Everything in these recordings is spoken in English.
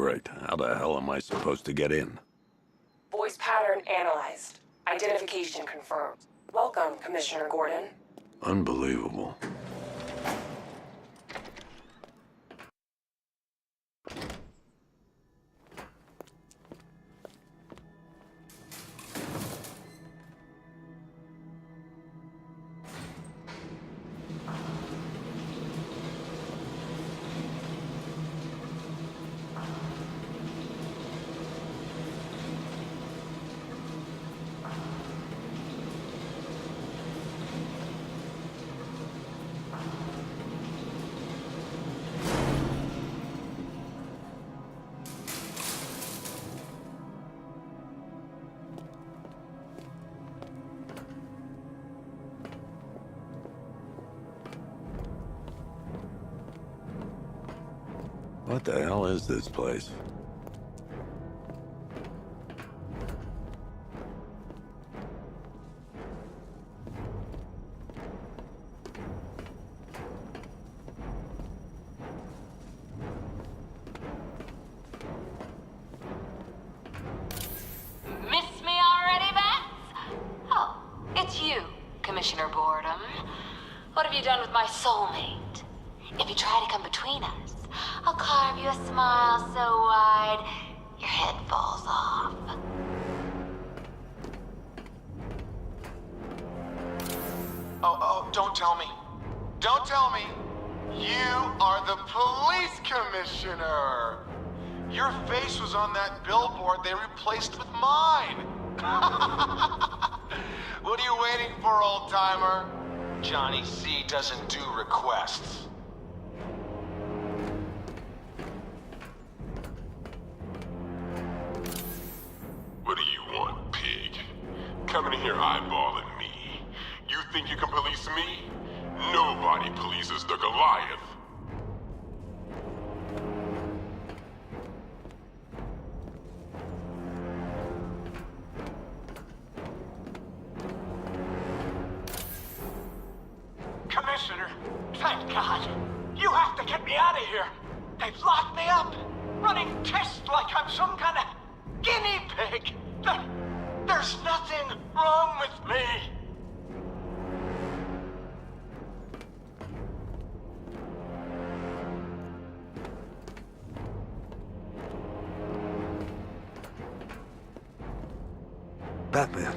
Great. How the hell am I supposed to get in? Voice pattern analyzed. Identification confirmed. Welcome, Commissioner Gordon. Unbelievable. What the hell is this place? Miss me already, Bats? Oh, it's you, Commissioner Boredom. What have you done with my soulmate? If you try to come between us, I'll carve you a smile so wide, your head falls off. Oh, don't tell me. Don't tell me. You are the police commissioner. Your face was on that billboard they replaced with mine. What are you waiting for, old-timer? Johnny C doesn't do requests. What do you want, pig? Coming in here eyeballing me. You think you can police me? Nobody polices the Goliath. Commissioner, thank God. You have to get me out of here. They've locked me up, running tests like I'm some kind of guinea pig. There's nothing wrong with me. Batman.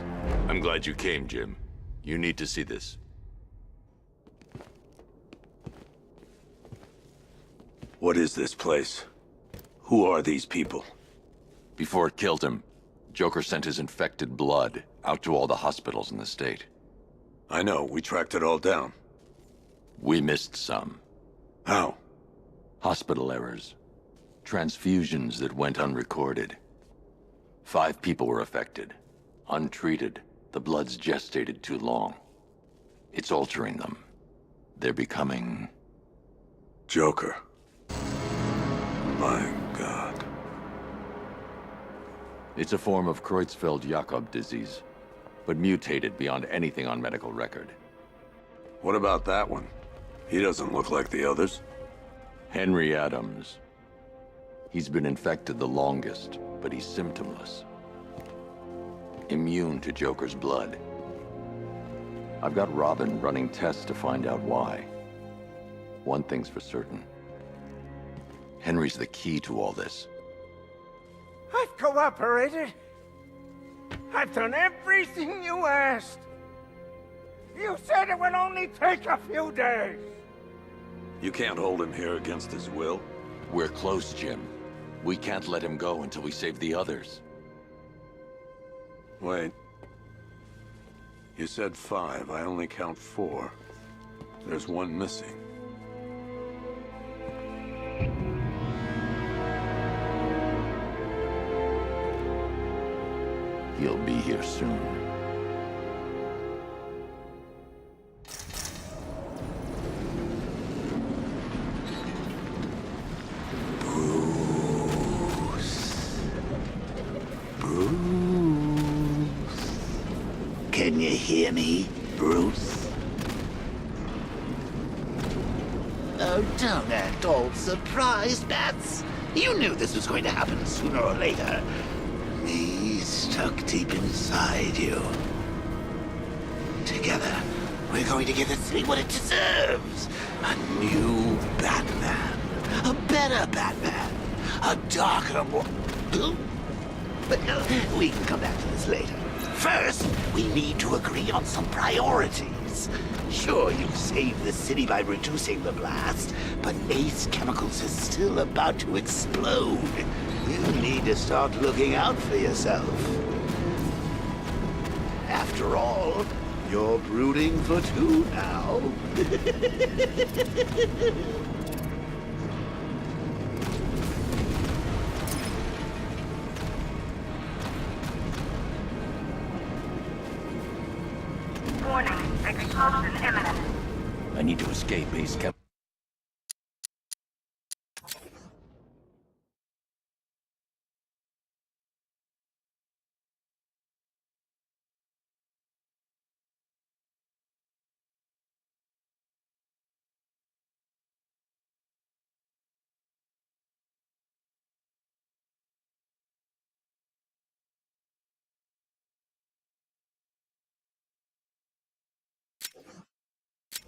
I'm glad you came, Jim. You need to see this. What is this place? Who are these people? Before it killed him, Joker sent his infected blood out to all the hospitals in the state. I know, we tracked it all down. We missed some. How? Hospital errors. Transfusions that went unrecorded. 5 people were affected. Untreated, the blood's gestated too long. It's altering them. They're becoming... Joker. My God. It's a form of Creutzfeldt-Jakob disease, but mutated beyond anything on medical record. What about that one? He doesn't look like the others. Henry Adams. He's been infected the longest, but he's symptomless. Immune to Joker's blood. I've got Robin running tests to find out why. One thing's for certain. Henry's the key to all this. I've cooperated. I've done everything you asked. You said it would only take a few days. You can't hold him here against his will. We're close, Jim. We can't let him go until we save the others. Wait. You said 5. I only count 4. There's one missing. He'll be here soon. Can you hear me, Bruce? Oh, don't act all surprised, Bats. You knew this was going to happen sooner or later. Me stuck deep inside you. Together, we're going to give the city what it deserves. A new Batman. A better Batman. A darker, more... But we can come back to this later. First, we need to agree on some priorities. Sure, you saved the city by reducing the blast, but Ace Chemicals is still about to explode. You need to start looking out for yourself. After all, you're brooding for two now. Warning, explosion imminent. I need to escape Ace Chem.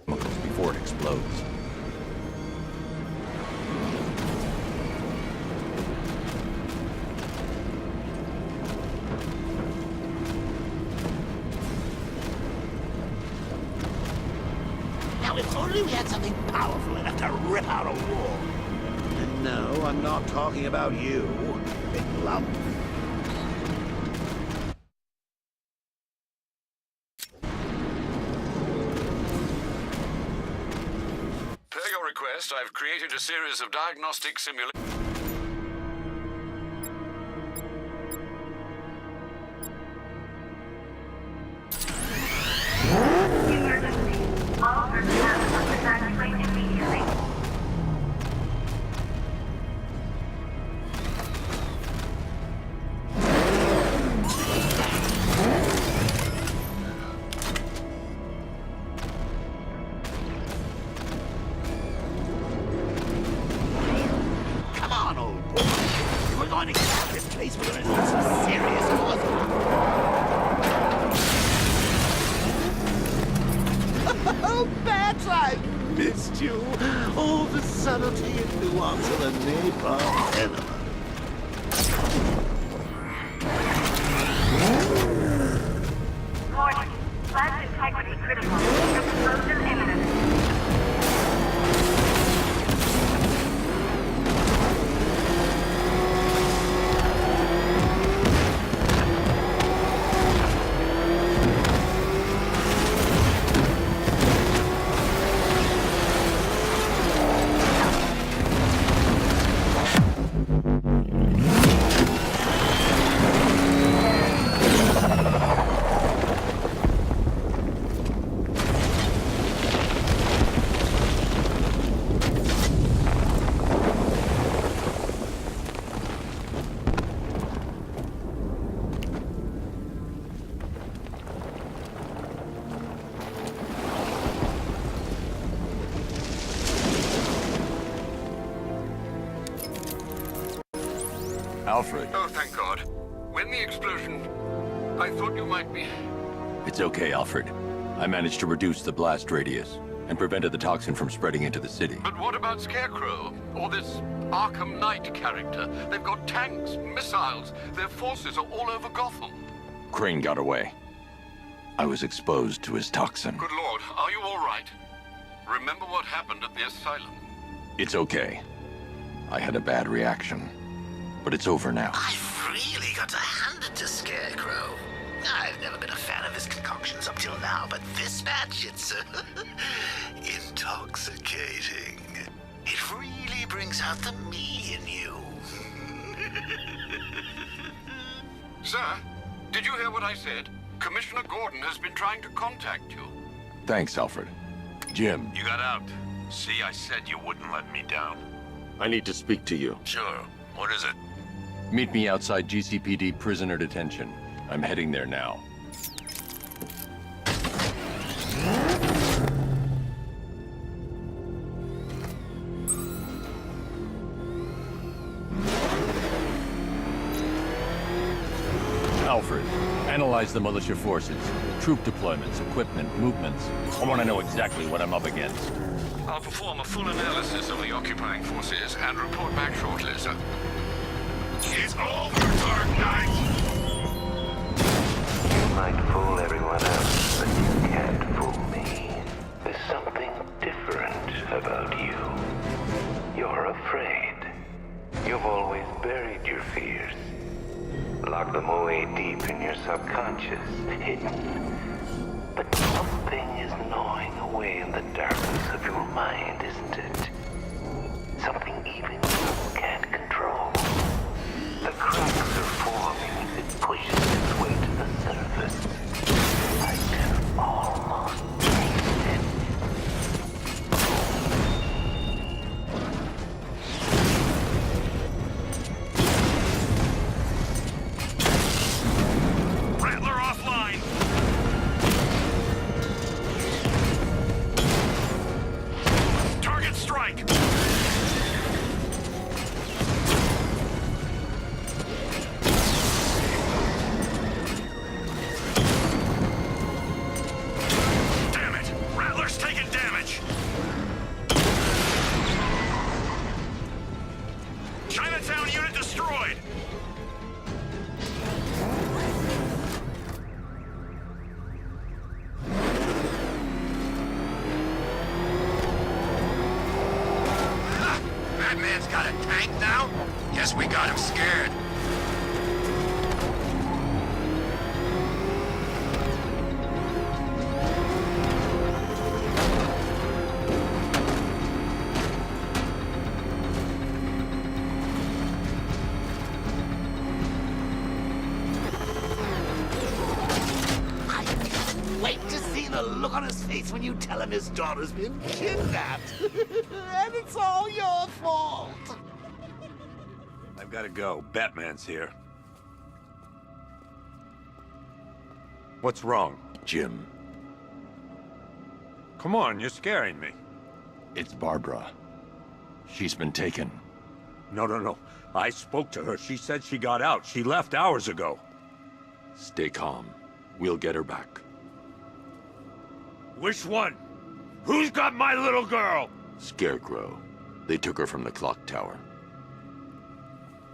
Before it explodes. Now, if only we had something powerful enough to rip out a wall. And no, I'm not talking about you, big lump. Per your request, I've created a series of diagnostic simulations. Emergency. All personnel must evacuate immediately. Come on, old boy. If we're going to get out of this place, we're going to need some serious horsepower. Oh, Bats, I've missed you. All the subtlety and nuance of a napalm enema. Warning, plant integrity critical. Explosion imminent. Alfred. Oh, thank God. When the explosion... I thought you might be... It's okay, Alfred. I managed to reduce the blast radius and prevented the toxin from spreading into the city. But what about Scarecrow? Or this Arkham Knight character? They've got tanks, missiles. Their forces are all over Gotham. Crane got away. I was exposed to his toxin. Good Lord, are you all right? Remember what happened at the asylum? It's okay. I had a bad reaction. But it's over now. I've really got to hand it to Scarecrow. I've never been a fan of his concoctions up till now, but this batch, it's intoxicating. It really brings out the me in you. Sir, did you hear what I said? Commissioner Gordon has been trying to contact you. Thanks, Alfred. Jim. You got out. See, I said you wouldn't let me down. I need to speak to you. Sure. What is it? Meet me outside GCPD prisoner detention. I'm heading there now. Analyze the militia forces, troop deployments, equipment, movements. I want to know exactly what I'm up against. I'll perform a full analysis of the occupying forces and report back shortly, sir. It's over, Dark Knight! You might fool everyone else, but you can't fool me. There's something different about you. You're afraid. You've always buried your fears. Locked them away deep in your subconscious, hidden. But something is gnawing away in the darkness of your mind, isn't it? Something even you can't control. The cracks are forming as it pushes its way to the surface. I can almost taste it. Rattler offline! Target strike! Damn it! Rattler's taking damage! Chinatown unit destroyed! Batman's got a tank now? Guess we got him scared. I can't wait to see the look on his face when you tell him his daughter's been kidnapped. And it's all your fault. I've got to go. Batman's here. What's wrong? Jim, Come on, you're scaring me. it's Barbara. She's been taken. No. I spoke to her. She said she got out. She left hours ago. Stay calm. We'll get her back. Which one? Who's got my little girl? Scarecrow. They took her from the clock tower.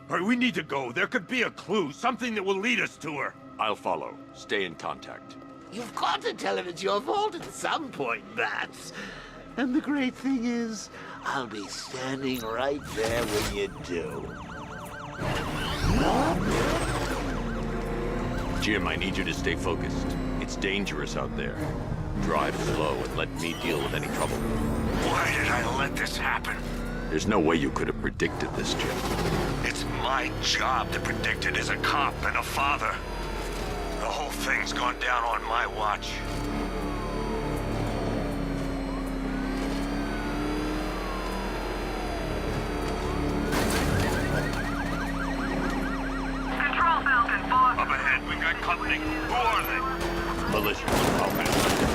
All right, we need to go. There could be a clue, something that will lead us to her. I'll follow. Stay in contact. You've got to tell him it's your fault at some point, Bats. And the great thing is, I'll be standing right there when you do. Jim, I need you to stay focused. It's dangerous out there. Drive slow and let me deal with any trouble. Why did I let this happen? There's no way you could have predicted this, Jim. It's my job to predict it as a cop and a father. The whole thing's gone down on my watch. Control Falcon 4. Up ahead, we got company. Who are they? Militia.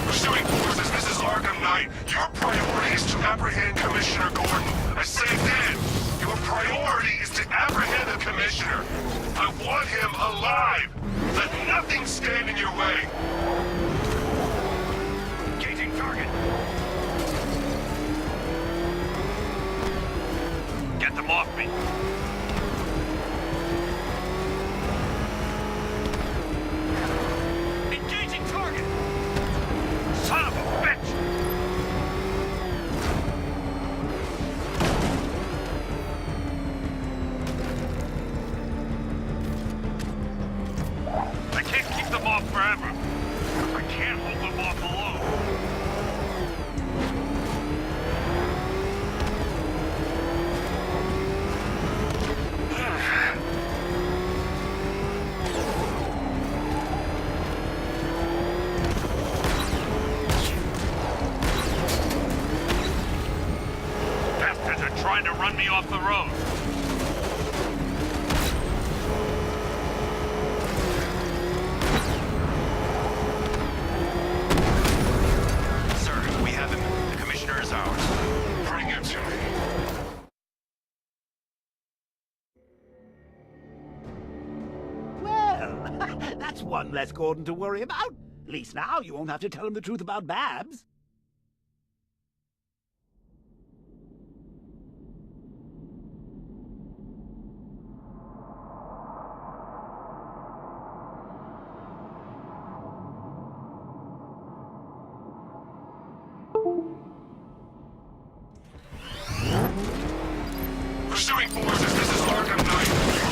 Pursuing forces, this is Arkham Knight. Your priority is to apprehend Commissioner Gordon. I say again, your priority is to apprehend the Commissioner. I want him alive. Let nothing stand in your way. Engaging target. Get them off me. Engaging target. Son of a bitch! I can't keep them off forever. I can't hold them off alone. Bastards are trying to run me off the road. Sir, we have him. The commissioner is ours. Bring him to me. one less Gordon to worry about. At least now you won't have to tell him the truth about Babs. Pursuing forces, this is Arkham Knight. Your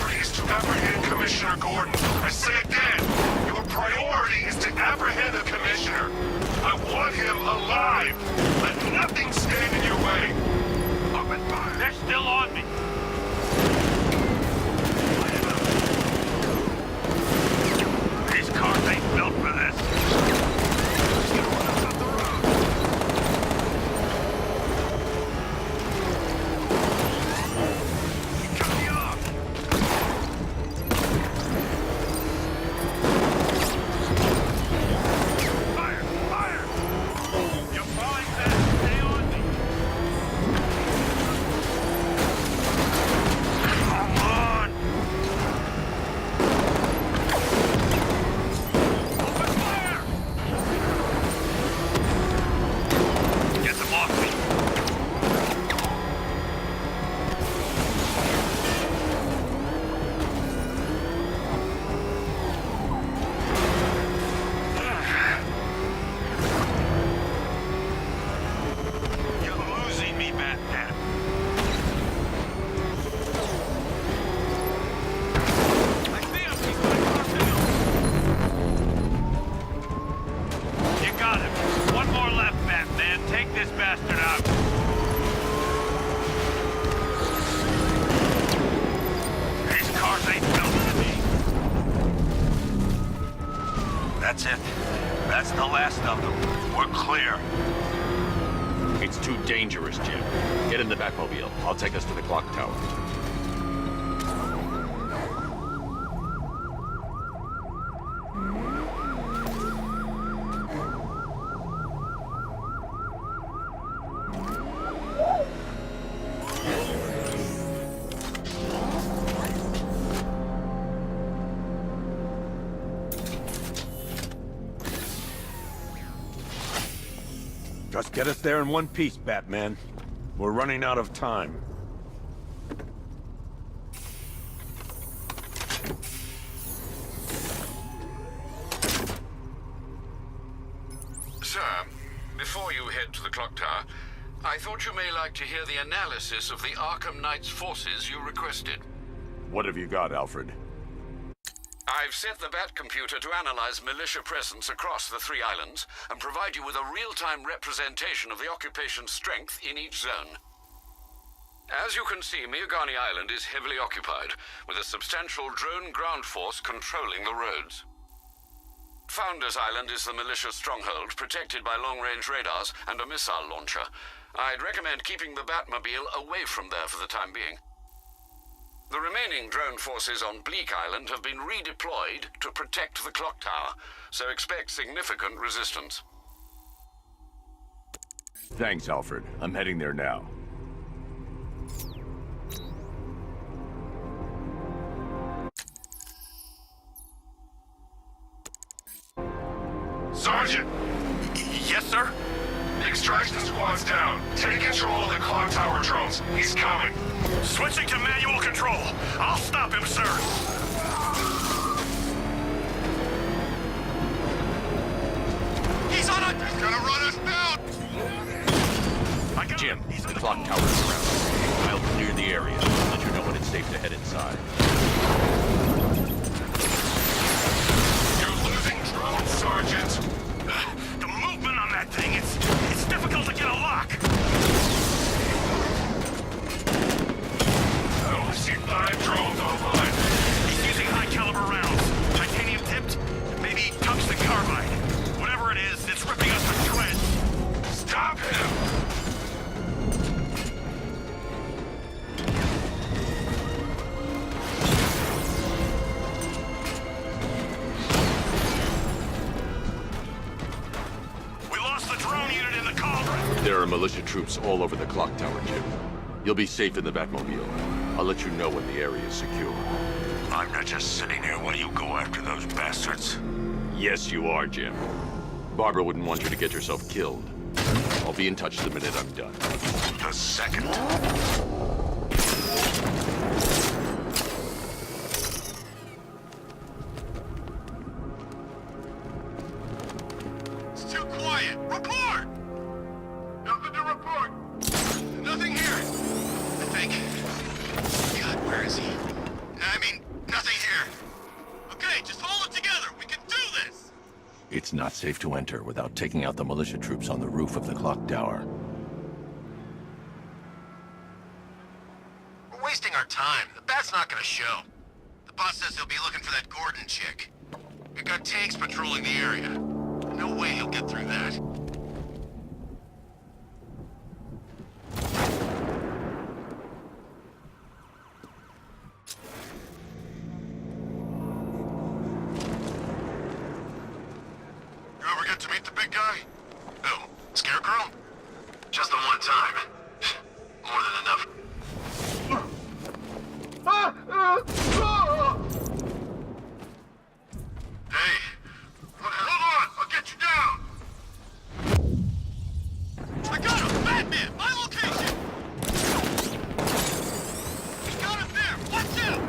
priority is to apprehend Commissioner Gordon. I say again, your priority is to apprehend the Commissioner. I want him alive. Let nothing stand in your way. Open fire. They're still on me. These cars ain't built for this. Just gonna run us off the road. Cut me off. Fire! Fire! You're falling fast. Stay on me. Come on! Open fire! Get them off me. You're losing me, Batman. I see him. He's going across the hill. You got him. One more left, Batman. Take this bastard out. These cars ain't built for me. That's it. That's the last of them. We're clear. It's too dangerous, Jim. Get in the Batmobile. I'll take us to the clock tower. Just get us there in one piece, Batman. We're running out of time. Sir, before you head to the clock tower, I thought you may like to hear the analysis of the Arkham Knight's forces you requested. What have you got, Alfred? I've set the Bat computer to analyze militia presence across the 3 islands and provide you with a real-time representation of the occupation's strength in each zone. As you can see, Miagani Island is heavily occupied, with a substantial drone ground force controlling the roads. Founders Island is the militia stronghold, protected by long-range radars and a missile launcher. I'd recommend keeping the Batmobile away from there for the time being. The remaining drone forces on Bleak Island have been redeployed to protect the clock tower, so expect significant resistance. Thanks, Alfred. I'm heading there now. Sergeant! Yes, sir? The extraction squad's down. Take control of the clock tower drones. He's coming. Switching to manual control. I'll stop him, sir. He's on a... He's gonna run us down! Jim, the clock tower is around. I'll clear the area. Let you know when it's safe to head inside. You're losing drones, Sergeant. The movement on that thing, it's difficult to get a lock. I only see 5 drones online. He's using high-caliber rounds. Titanium tipped, maybe tungsten carbide. Whatever it is, it's ripping us to shreds. Stop him! There are militia troops all over the clock tower, Jim. You'll be safe in the Batmobile. I'll let you know when the area is secure. I'm not just sitting here while you go after those bastards. Yes, you are, Jim. Barbara wouldn't want you to get yourself killed. I'll be in touch the minute I'm done. The second. It's too quiet. Report! Nothing to report. Nothing here. I think. God, where is he? I mean, nothing here. Okay, just hold it together. We can do this. It's not safe to enter without taking out the militia troops on the roof of the clock tower. We're wasting our time. The Bat's not gonna show. The boss says he'll be looking for that Gordon chick. We've got tanks patrolling the area. No way he'll get through that. You ever get to meet the big guy? Who? Scarecrow? Just the one time. More than enough. Hey, hold on! I'll get you down! I got him! Batman! My location! He got him there! Watch out!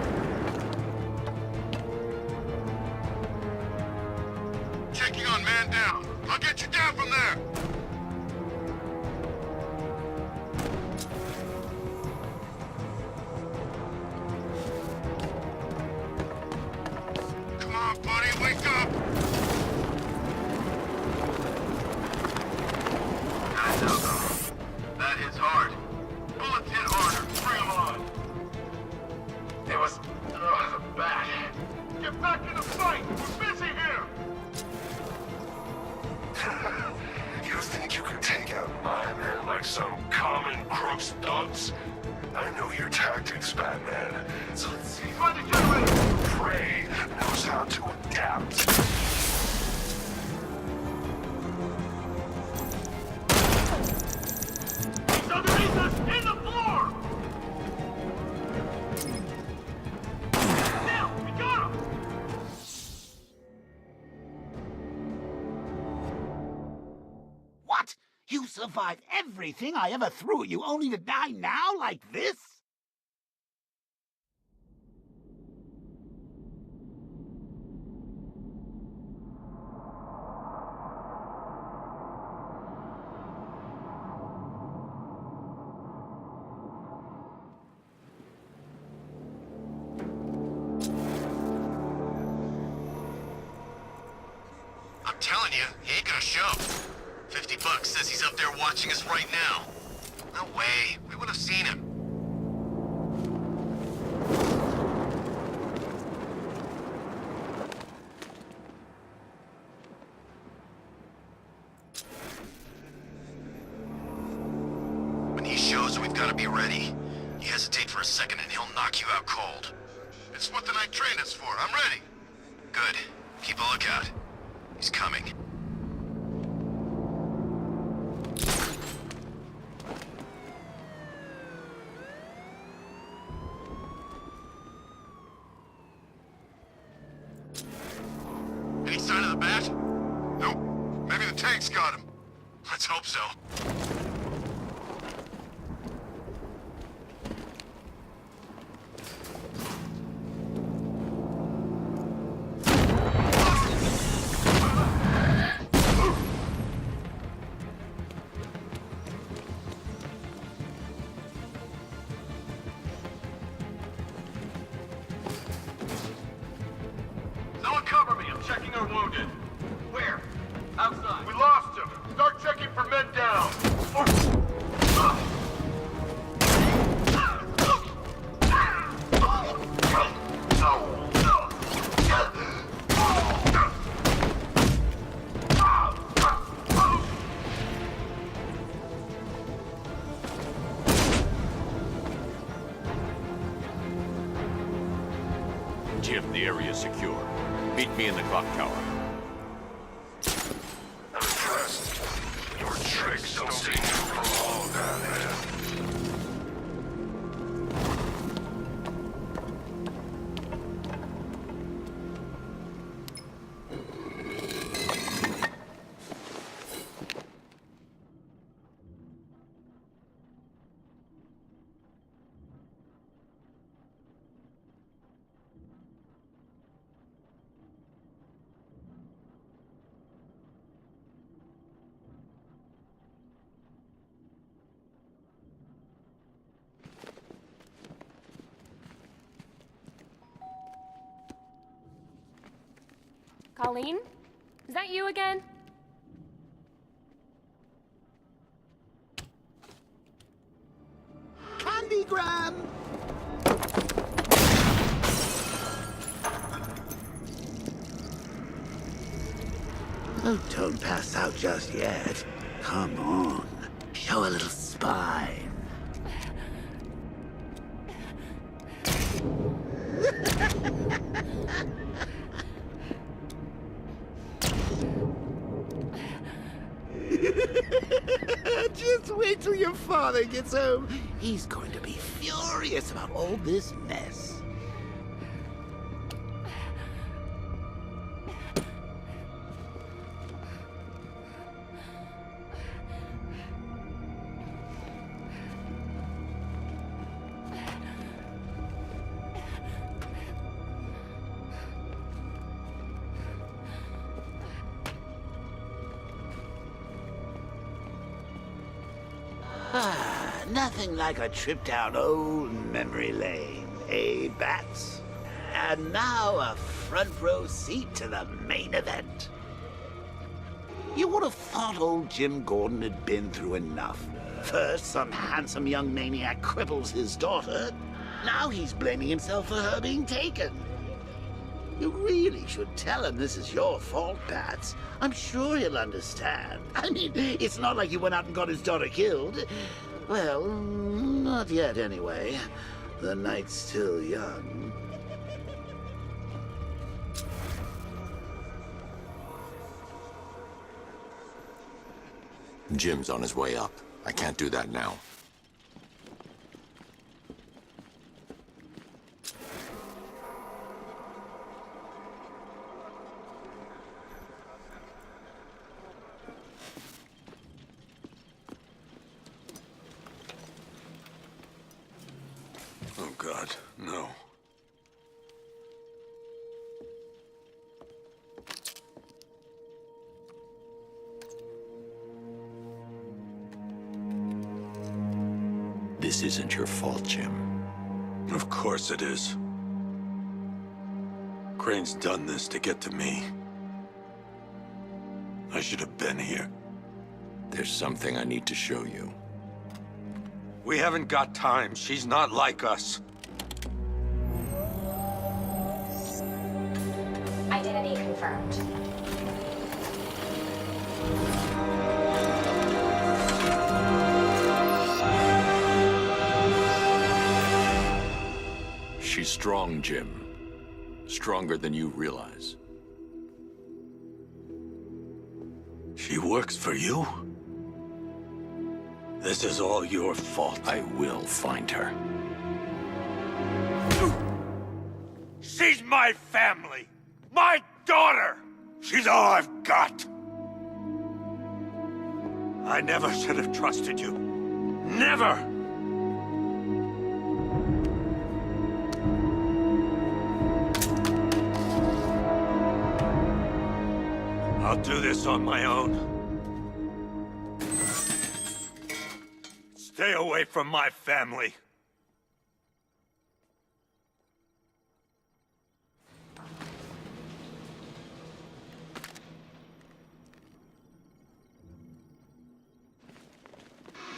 Checking on man down. I'll get you down from there! Come on, buddy, wake up! That hits hard. Bullets hit harder. Bring them on. It was... the Bat. Get back in the fight! We're busy here! You think you can take out my men like some common crooks thugs? I know your tactics, Batman. So let's see. Find the generator! Prey knows how to adapt. He's underneath us! In the floor! Now! We got him! What? You survived everything I ever threw at you, only to die now like this? I'm telling you, he ain't gonna show. $50 says he's up there watching us right now. No way. We would have seen him. When he shows, we've got to be ready. You hesitate for a second and he'll knock you out cold. It's what the night trained us for. I'm ready. Good. Keep a lookout. He's coming. Any sign of the Bat? Nope. Maybe the tank's got him. Let's hope so. Someone cover me. I'm checking our wounded. Where? Outside. We lost him. Start checking for men down. Jim, the area is secure. Meet me in the clock tower. I'm impressed. Your tricks don't stay true for long, Batman. Colleen? Is that you again? Candygram! Oh, don't pass out just yet. Come on. Show a little spine. Just wait till your father gets home. He's going to be furious about all this mess. Nothing like a trip down old memory lane, eh, Bats? And now a front row seat to the main event. You would have thought old Jim Gordon had been through enough. First, some handsome young maniac cripples his daughter. Now he's blaming himself for her being taken. You really should tell him this is your fault, Bats. I'm sure he'll understand. I mean, it's not like you went out and got his daughter killed. Well, not yet anyway. The night's still young. Jim's on his way up. I can't do that now. Oh, God, no. This isn't your fault, Jim. Of course it is. Crane's done this to get to me. I should have been here. There's something I need to show you. We haven't got time. She's not like us. Identity confirmed. She's strong, Jim. Stronger than you realize. She works for you? This is all your fault. I will find her. She's my family! My daughter! She's all I've got! I never should have trusted you. Never! I'll do this on my own. Stay away from my family.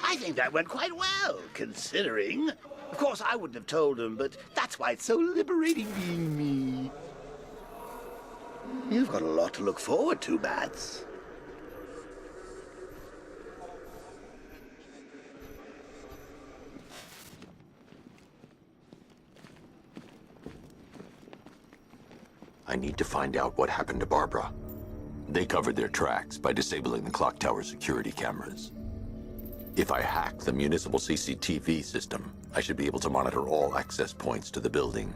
I think that went quite well, considering. Of course, I wouldn't have told him, but that's why it's so liberating being me. You've got a lot to look forward to, Bats. I need to find out what happened to Barbara. They covered their tracks by disabling the clock tower security cameras. If I hack the municipal CCTV system, I should be able to monitor all access points to the building.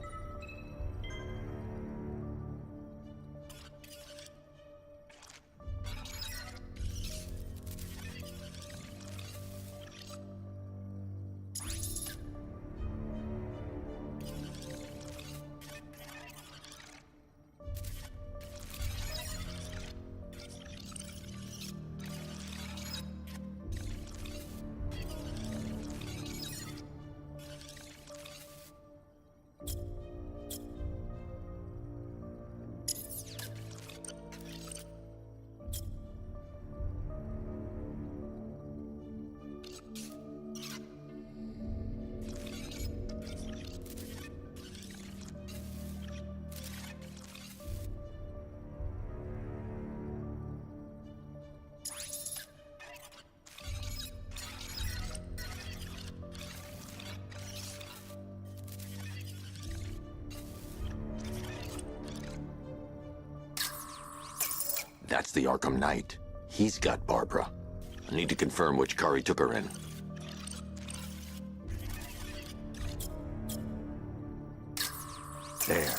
That's the Arkham Knight. He's got Barbara. I need to confirm which car he took her in. There.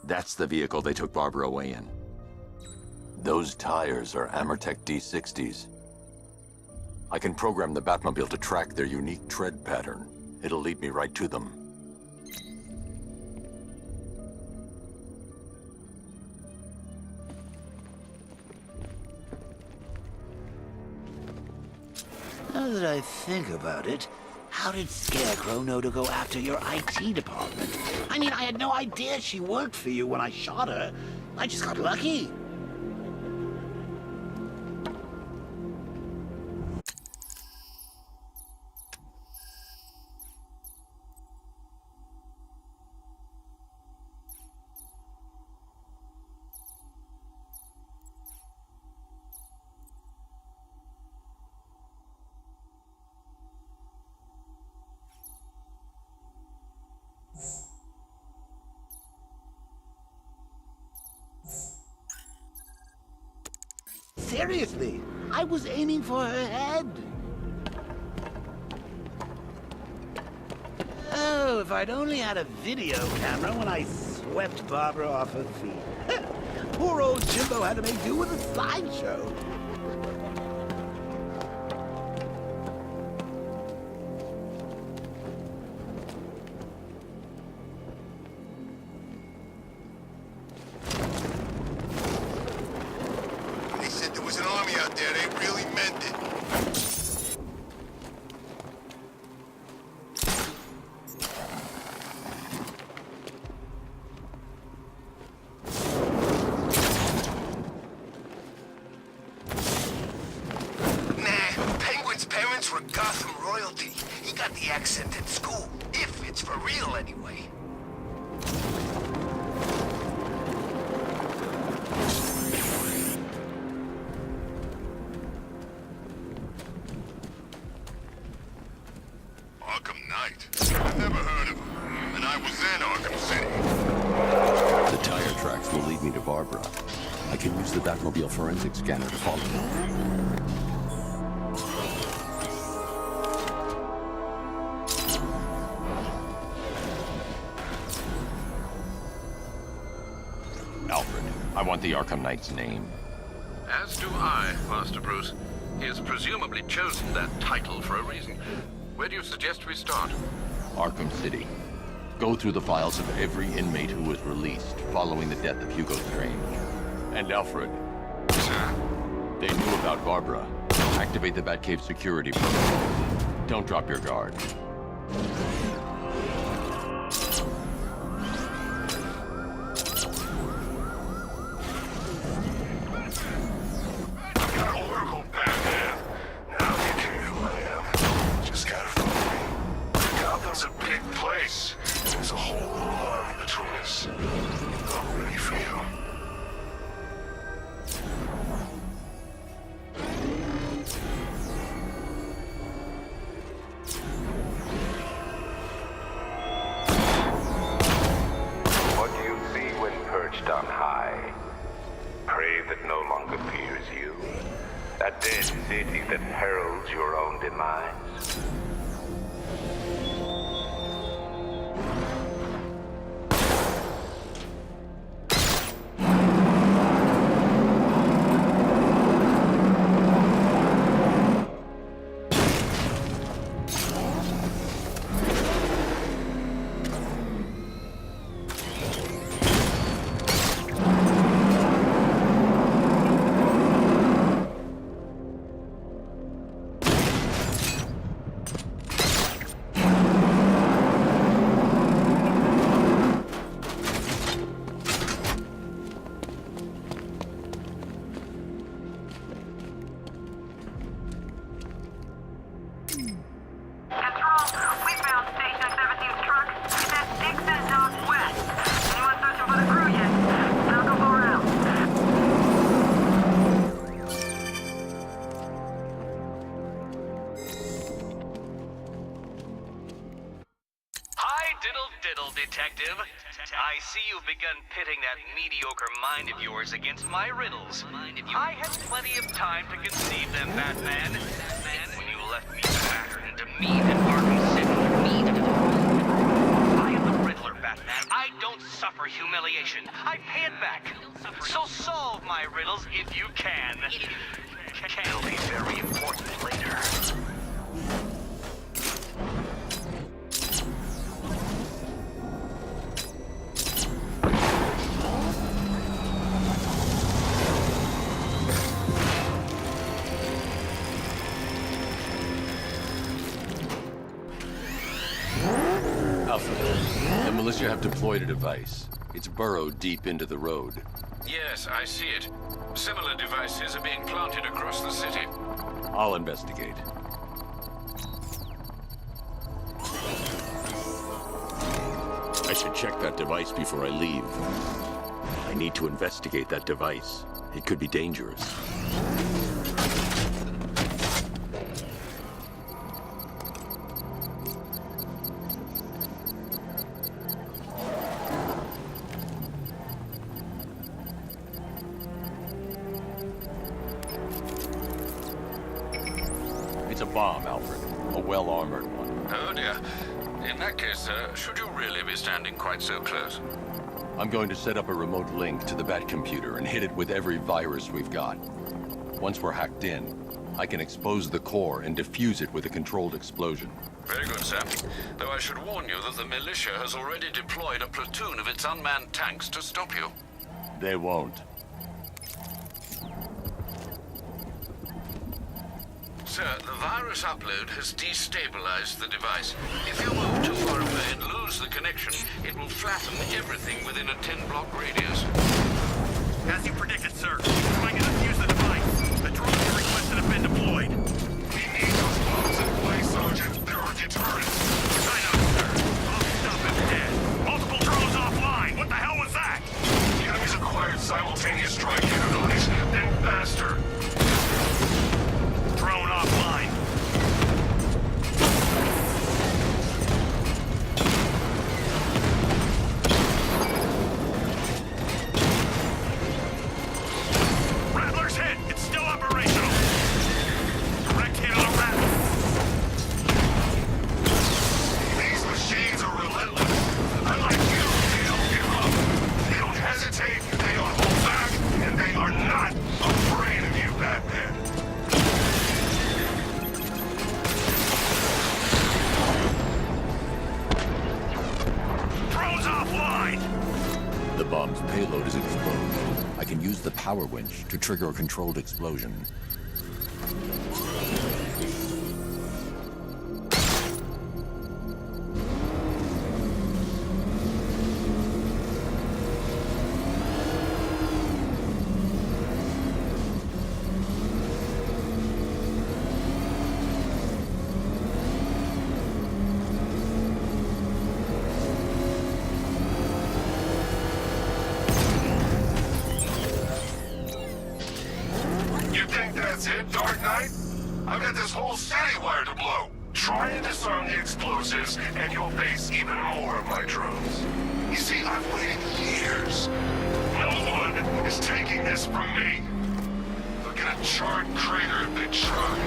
That's the vehicle they took Barbara away in. Those tires are Amertech D60s. I can program the Batmobile to track their unique tread pattern. It'll lead me right to them. Now that I think about it, how did Scarecrow know to go after your IT department? I mean, I had no idea she worked for you when I shot her. I just got lucky. Seriously, I was aiming for her head. Oh, if I'd only had a video camera when I swept Barbara off her feet. Poor old Jimbo had to make do with a slideshow. For Gotham royalty. He got the accent in school. If it's for real, anyway. Arkham Knight? I've never heard of him. And I was in Arkham City. The tire tracks will lead me to Barbara. I can use the Batmobile forensic scanner to follow them. I want the Arkham Knight's name. As do I, Master Bruce. He has presumably chosen that title for a reason. Where do you suggest we start? Arkham City. Go through the files of every inmate who was released following the death of Hugo Strange. And Alfred. Sir? They knew about Barbara. Activate the Batcave security protocol. Don't drop your guard. On high, prey that no longer fears you, a dead city that heralds your own demise. see you've begun pitting that mediocre mind of yours against my riddles. I had plenty of time to conceive them, Batman. When you left me battered to meet in Arkham City. I am the Riddler, Batman. I don't suffer humiliation. I pay it back. So solve my riddles if you can. They'll be very important later. The militia have deployed a device. It's burrowed deep into the road. Yes, I see it. Similar devices are being planted across the city. I'll investigate. I should check that device before I leave. I need to investigate that device. It could be dangerous. It's a bomb, Alfred. A well-armored one. Oh dear. In that case, should you really be standing quite so close? I'm going to set up a remote link to the Bat computer and hit it with every virus we've got. Once we're hacked in, I can expose the core and defuse it with a controlled explosion. Very good, sir. Though I should warn you that the militia has already deployed a platoon of its unmanned tanks to stop you. They won't. Sir, the virus upload has destabilized the device. If you move too far away and lose the connection, it will flatten everything within a 10-block radius. As you predicted, sir. Trying to defuse the device. The drones you requested have been deployed. We need those bombs in place, Sergeant. There are deterrents. I know, sir. I'll stop him dead. Multiple drones offline. What the hell was that? The enemy's acquired simultaneous strike capabilities. Then faster. Drone offline. Rattler's hit. It's still operational. Direct hit on Rattler. These machines are relentless. Unlike you, they don't give up. They don't hesitate, they don't hold back, and they are not afraid of you, Batman. Drones offline. The bomb's payload is exposed. I can use the power winch to trigger a controlled explosion. You think that's it, Dark Knight? I've got this whole citywide to blow. Try and disarm the explosives, and you'll face even more of my drones. You see, I've waited years. No one is taking this from me. They'll get a charred crater if they try.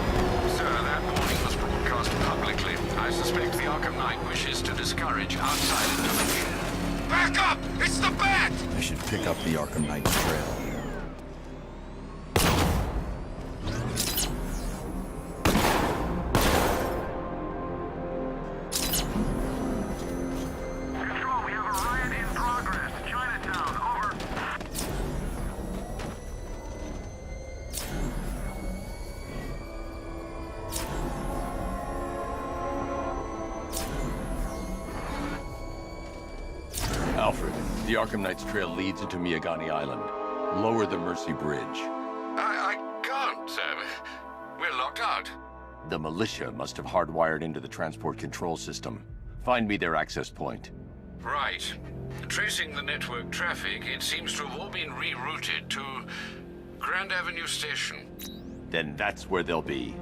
Sir, that warning was broadcast publicly. I suspect the Arkham Knight wishes to discourage outside intervention. Back up! It's the Bat! I should pick up the Arkham Knight's trail. Control, we have a riot in progress. Chinatown, over. Alfred, the Arkham Knight's trail leads into Miyagani Island. Lower the Mercy Bridge. I can't, sir. We're locked out. The militia must have hardwired into the transport control system. Find me their access point. Right. Tracing the network traffic, it seems to have all been rerouted to Grand Avenue Station. Then that's where they'll be.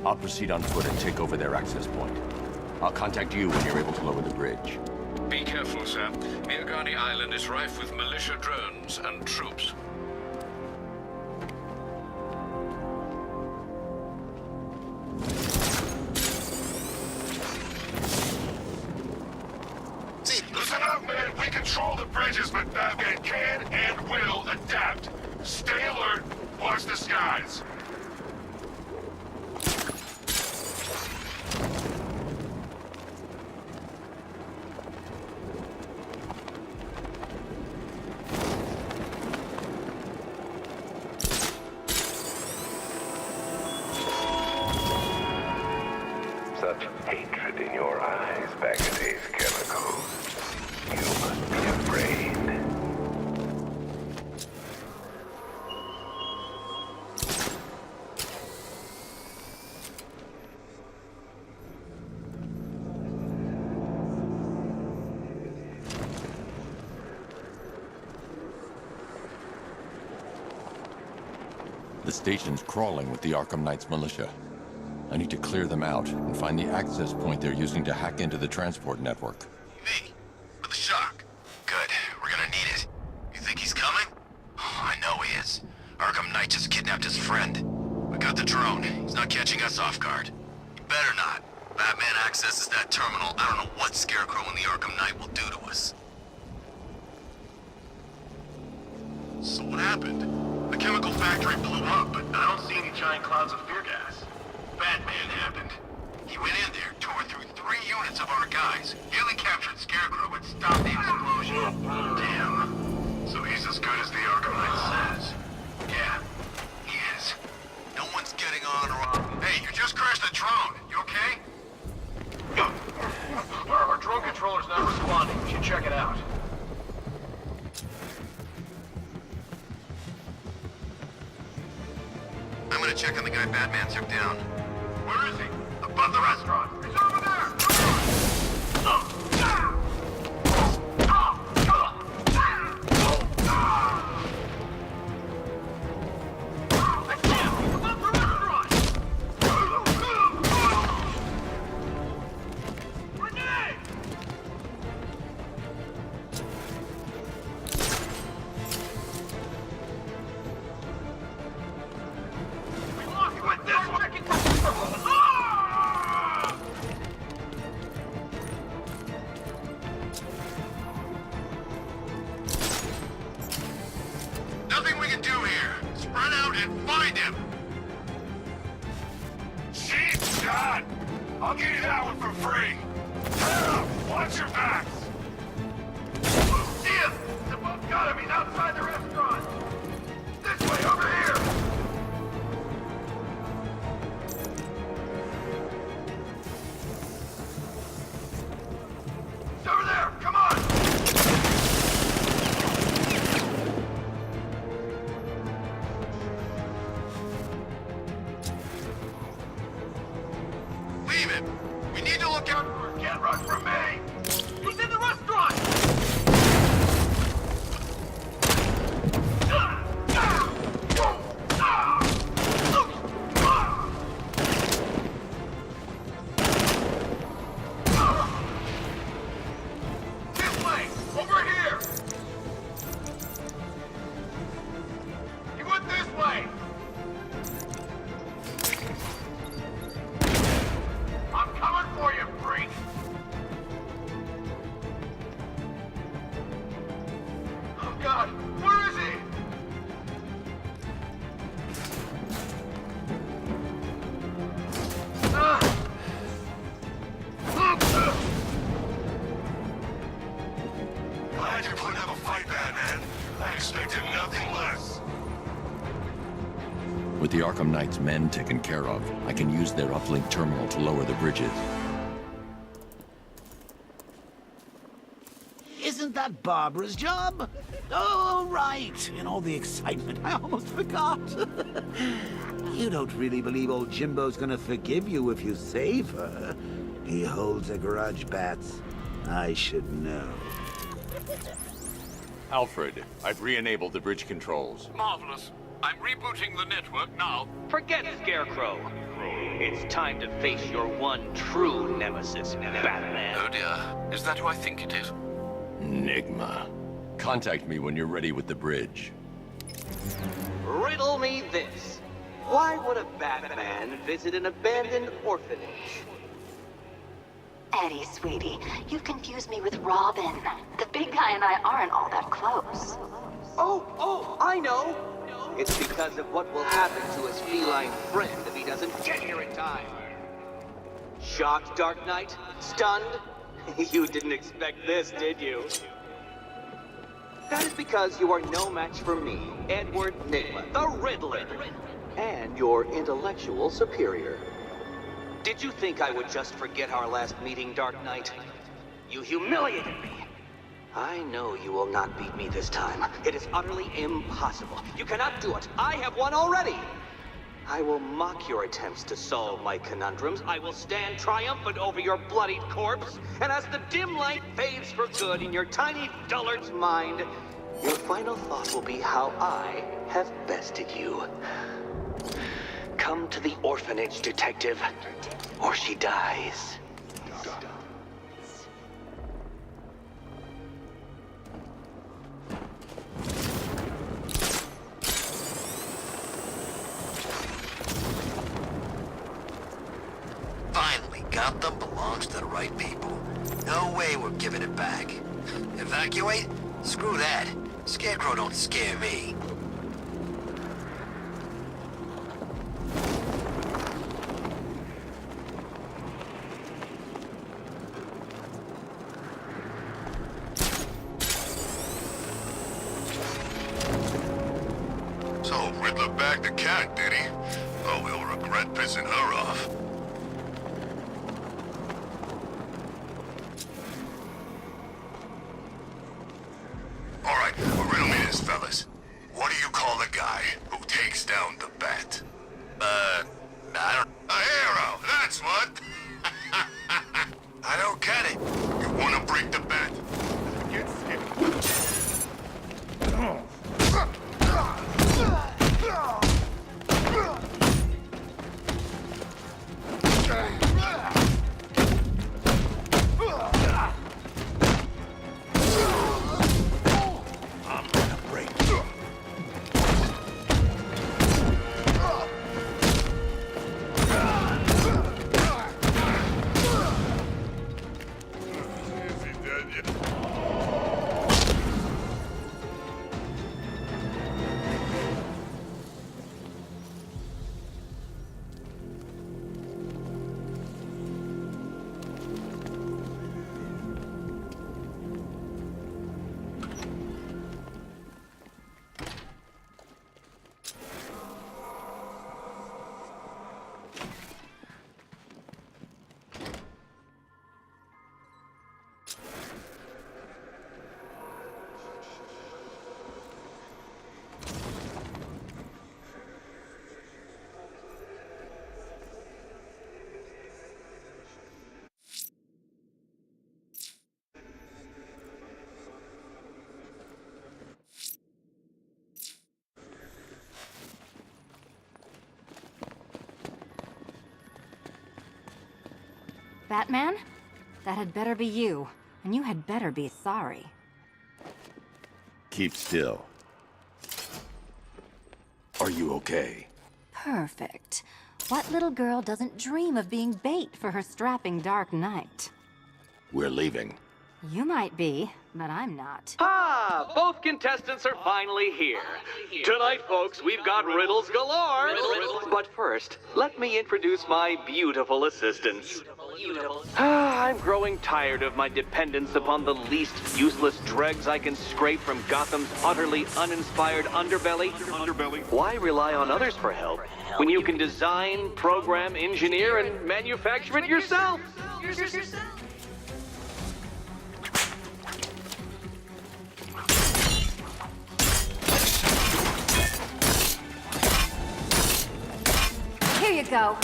I'll proceed on foot and take over their access point. I'll contact you when you're able to lower the bridge. Be careful, sir. Miagani Island is rife with militia drones and troops. Listen up, man. We control the bridges, but Batman can and will adapt. Stay alert. Watch the skies. Such hatred in your eyes, Bagadays chemicals. You must be afraid. The station's crawling with the Arkham Knight's militia. I need to clear them out and find the access point they're using to hack into the transport network. Me? With the shock. Good. We're gonna need it. You think he's coming? Oh, I know he is. Arkham Knight just kidnapped his friend. We got the drone. He's not catching us off guard. He better not. Batman accesses that terminal. I don't know what Scarecrow and the Arkham Knight will do to us. So what happened? The chemical factory blew up, but I don't see any giant clouds of fear gas. Batman happened. He went in there, tore through 3 units of our guys, nearly captured Scarecrow, and stopped the explosion. Damn. So he's as good as the Arkham Knight says. Yeah, he is. No one's getting on or off. Hey, you just crashed the drone. You okay? Our drone controller's not responding. We should check it out. I'm gonna check on the guy Batman took down. Where is he? Above the restaurant. He's over there! That's him! He's above the restaurant! Grenade! We lost him with this one! Nothing we can do here. Spread out and find him. Cheap shot! I'll give you that one for free. Head up! Watch your backs! See him! The boat got him. He's outside the restaurant. This way, over here. It's over there. Come on. Leave it. We need to look out for him. Can't run from me. He's in the restaurant. This way. Over here. He went this way. I'm coming for you, freak! Oh God, where is he? Glad you're putting up a fight, Batman. I expected nothing less. With the Arkham Knight's men taken care of, I can use their uplink terminal to lower the bridges. Isn't that Barbara's job? Oh, right. In all the excitement, I almost forgot. You don't really believe old Jimbo's gonna forgive you if you save her. He holds a grudge, Bats. I should know. Alfred, I've re-enabled the bridge controls. Marvelous. I'm rebooting the network now. Forget Scarecrow. It's time to face your one true nemesis, Batman. Oh dear. Is that who I think it is? Enigma. Contact me when you're ready with the bridge. Riddle me this. Why would a Batman visit an abandoned orphanage? Eddie, sweetie, you've confused me with Robin. The big guy and I aren't all that close. Oh, I know! It's because of what will happen to his feline friend if he doesn't get here in time. Shocked, Dark Knight? Stunned? You didn't expect this, did you? That is because you are no match for me, Edward Nygma, the Riddler, and your intellectual superior. Did you think I would just forget our last meeting, Dark Knight? You humiliated me. I know you will not beat me this time. It is utterly impossible. You cannot do it. I have won already. I will mock your attempts to solve my conundrums. I will stand triumphant over your bloodied corpse. And as the dim light fades for good in your tiny dullard's mind, your final thought will be how I have bested you. Come to the orphanage, detective, or she dies. Finally, Gotham belongs to the right people. No way we're giving it back. Evacuate? Screw that. Scarecrow don't scare me. So, Riddler bagged the cat, did he? Oh, we'll regret pissing her off. Alright, riddle me this, fellas. What do you call the guy who takes down the bat? I don't... A hero, that's what! I don't get it. You wanna break the bat? Get Batman? That had better be you. And you had better be sorry. Keep still. Are you okay? Perfect. What little girl doesn't dream of being bait for her strapping Dark Knight? We're leaving. You might be, but I'm not. Ah, both contestants are finally here. Tonight, folks, we've got riddles galore. But first, let me introduce my beautiful assistants. I'm growing tired of my dependence upon the least useless dregs I can scrape from Gotham's utterly uninspired underbelly. Why rely on others for help when you can design, program, engineer, and manufacture it yourself? Here you go.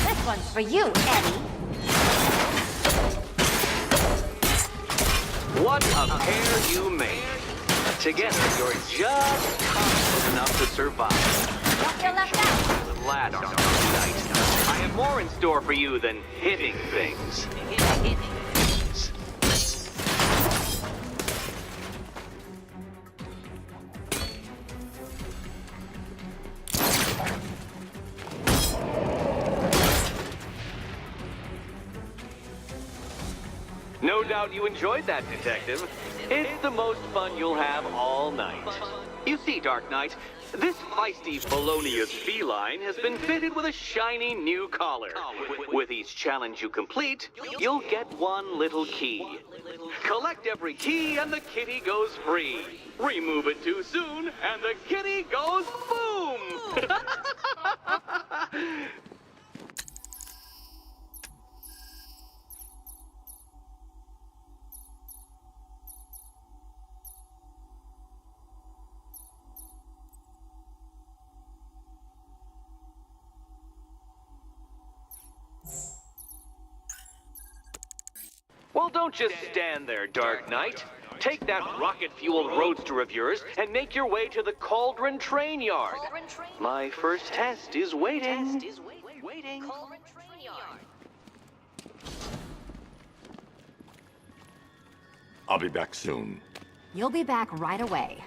This one's for you, Eddie. What a pair you make. Together, you're just confident enough to survive. Don't feel left out. The lad, Arkham Knight. I have more in store for you than hitting things. No doubt you enjoyed that, Detective. It's the most fun you'll have all night. You see, Dark Knight, this feisty felonious feline has been fitted with a shiny new collar. With each challenge you complete, you'll get one little key. Collect every key and the kitty goes free. Remove it too soon and the kitty goes boom! Well, don't just stand there, Dark Knight. Take that rocket-fueled roadster of yours and make your way to the Cauldron Train Yard. My first test is waiting. I'll be back soon. You'll be back right away.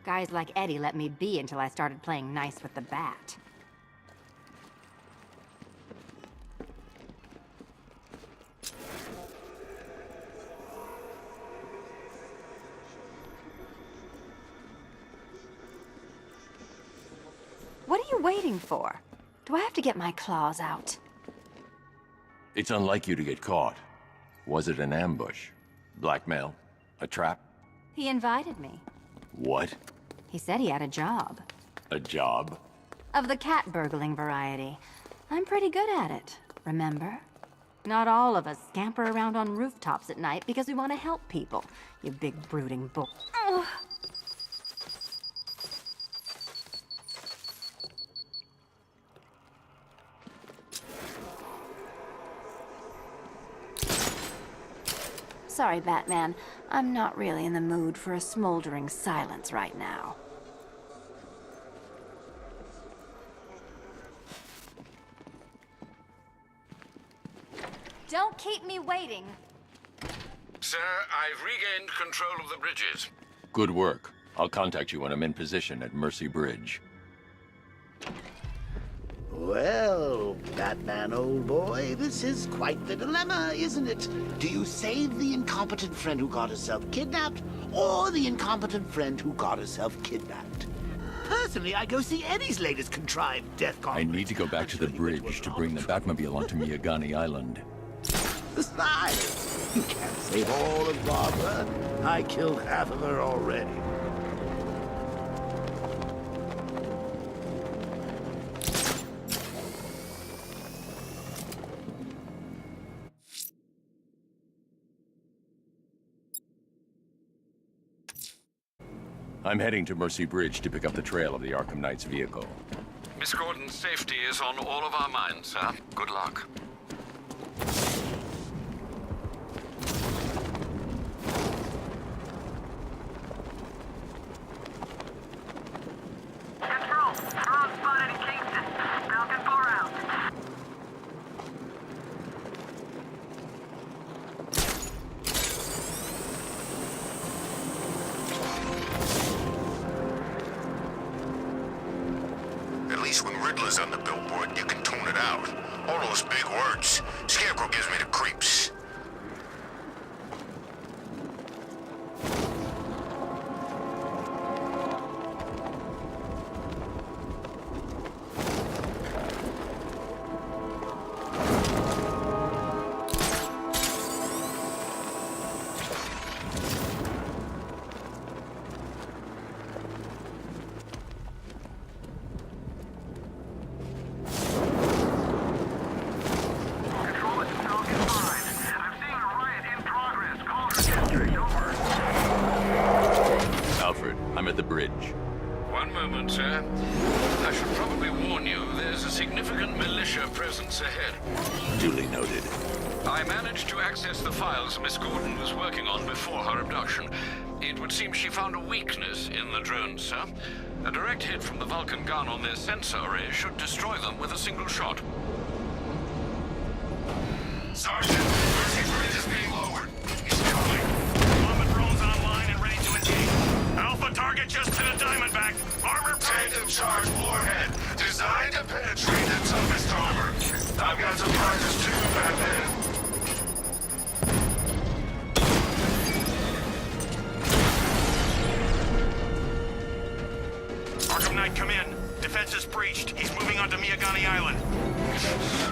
Guys like Eddie let me be until I started playing nice with the bat. What are you waiting for? Do I have to get my claws out? It's unlike you to get caught. Was it an ambush? Blackmail? A trap? He invited me. What? He said he had a job. A job? Of the cat burgling variety. I'm pretty good at it, remember? Not all of us scamper around on rooftops at night because we want to help people, you big brooding bull. Ugh. Sorry, Batman. I'm not really in the mood for a smoldering silence right now. Don't keep me waiting. Sir, I've regained control of the bridges. Good work. I'll contact you when I'm in position at Mercy Bridge. Well, Batman, old boy, this is quite the dilemma, isn't it? Do you save the incompetent friend who got herself kidnapped, or the incompetent friend who got herself kidnapped? Personally, I go see Eddie's latest contrived death conference. I need to go back to the bridge to bring the Batmobile onto Miyagani Island. Besides, you can't save all of Barbara. I killed half of her already. I'm heading to Mercy Bridge to pick up the trail of the Arkham Knight's vehicle. Miss Gordon's safety is on all of our minds, sir. Good luck. Control, drone spotted in Kingston. Falcon 4 out. At least when Riddler's on the billboard, you can tune it out. All those big words. Scarecrow gives me the creeps. I'm at the bridge. One moment, sir. I should probably warn you, there's a significant militia presence ahead. Duly noted. I managed to access the files Miss Gordon was working on before her abduction. It would seem she found a weakness in the drones, sir. A direct hit from the Vulcan gun on their sensor array should destroy them with a single shot. Sergeant, Mercy Bridge is being lowered. He's coming. Bomber drones online and ready to engage. Alpha target just to the Diamondback. Armor tandem charge warhead. Designed to penetrate the toughest armor. I've got surprises too, Batman. Arkham Knight, come in. Defense is breached. He's moving onto Miyagani Island.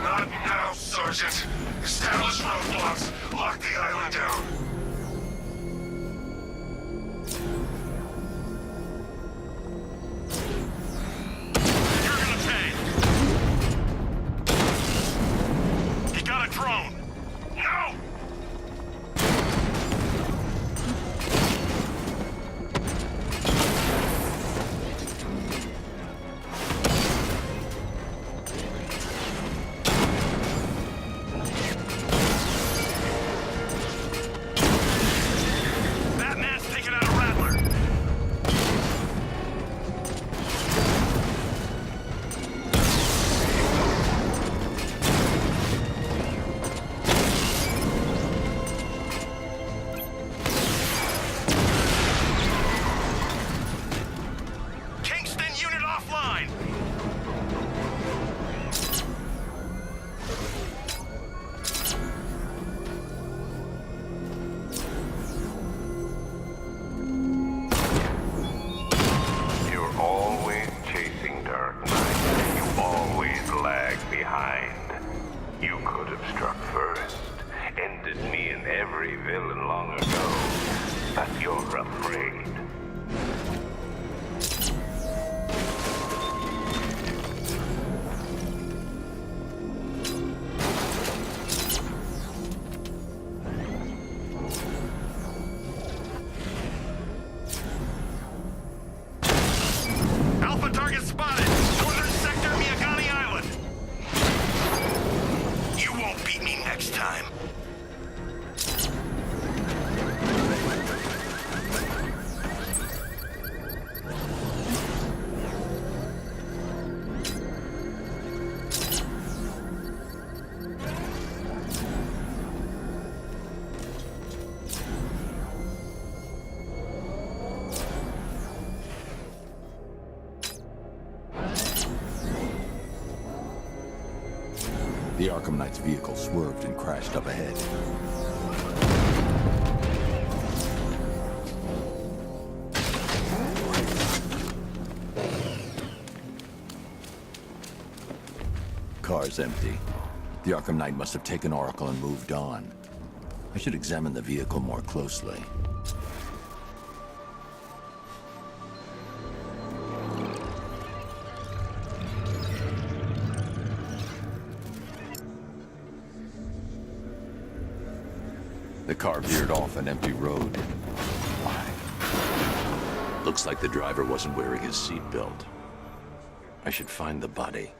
Not now, Sergeant. Establish roadblocks. Lock the island down. You're gonna pay. He got a drone. No! The Arkham Knight's vehicle swerved and crashed up ahead. Car's empty. The Arkham Knight must have taken Oracle and moved on. I should examine the vehicle more closely. The car veered off an empty road. Why? Looks like the driver wasn't wearing his seatbelt. I should find the body.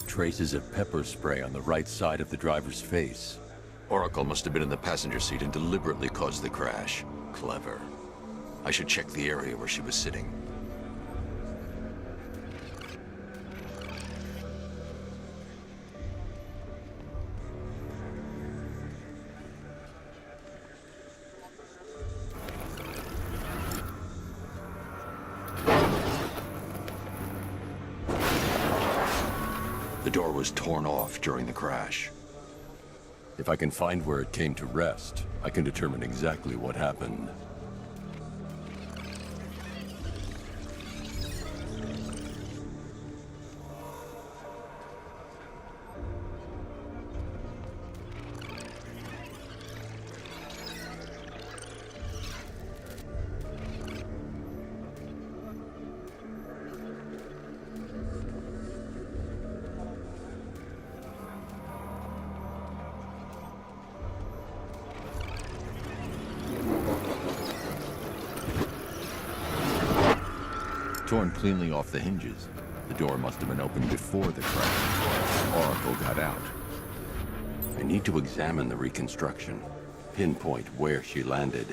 Traces of pepper spray on the right side of the driver's face. Oracle must have been in the passenger seat and deliberately caused the crash. Clever. I should check the area where she was sitting. The door was torn off during the crash. If I can find where it came to rest, I can determine exactly what happened. torn cleanly off the hinges. The door must have been opened before the crash. Oracle got out. I need to examine the reconstruction, pinpoint where she landed.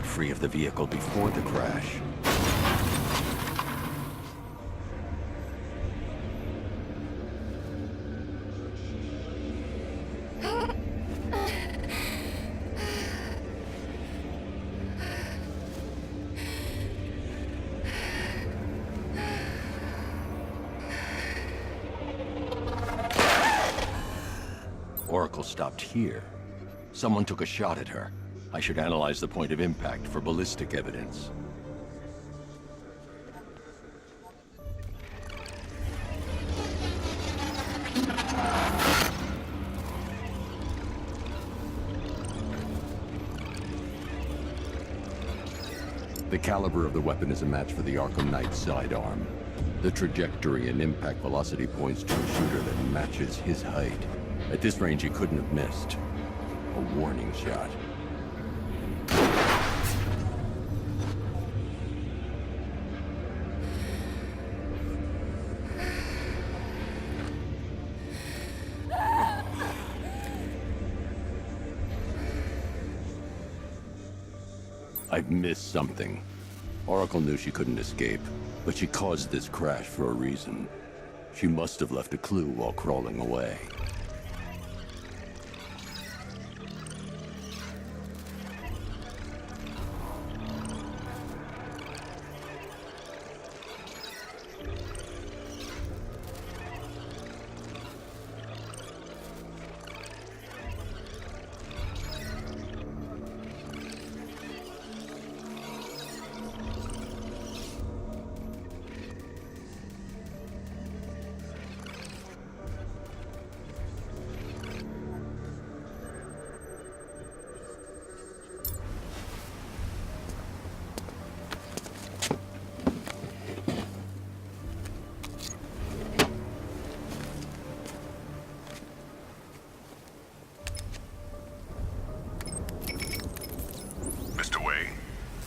Free of the vehicle before the crash. Oracle stopped here. Someone took a shot at her. I should analyze the point of impact for ballistic evidence. The caliber of the weapon is a match for the Arkham Knight sidearm. The trajectory and impact velocity points to a shooter that matches his height. At this range, he couldn't have missed. A warning shot. I've missed something. Oracle knew she couldn't escape, but she caused this crash for a reason. She must have left a clue while crawling away.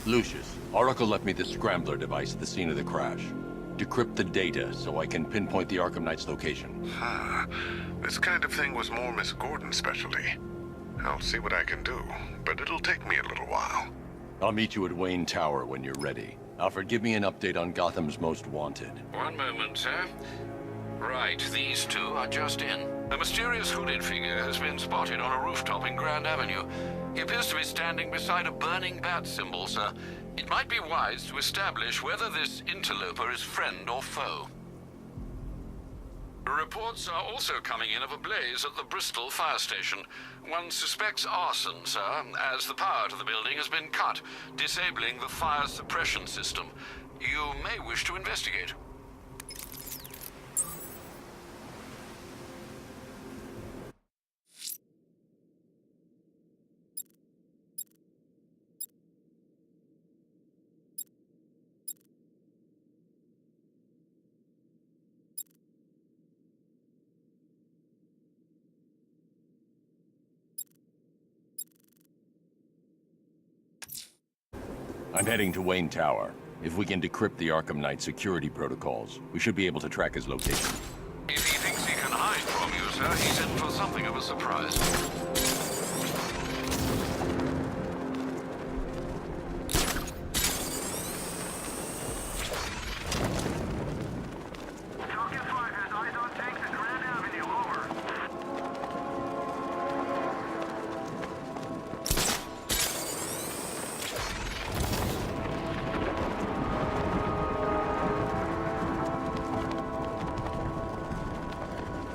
Lucius, Oracle left me the scrambler device at the scene of the crash. Decrypt the data so I can pinpoint the Arkham Knight's location. This kind of thing was more Miss Gordon's specialty. I'll see what I can do, but it'll take me a little while. I'll meet you at Wayne Tower when you're ready. Alfred, give me an update on Gotham's Most Wanted. One moment, sir. Right, these two are just in. A mysterious hooded figure has been spotted on a rooftop in Grand Avenue. He appears to be standing beside a burning bat symbol, sir. It might be wise to establish whether this interloper is friend or foe. Reports are also coming in of a blaze at the Bristol fire station. One suspects arson, sir, as the power to the building has been cut, disabling the fire suppression system. You may wish to investigate. I'm heading to Wayne Tower. If we can decrypt the Arkham Knight security protocols, we should be able to track his location. If he thinks he can hide from you, sir, he's in for something of a surprise.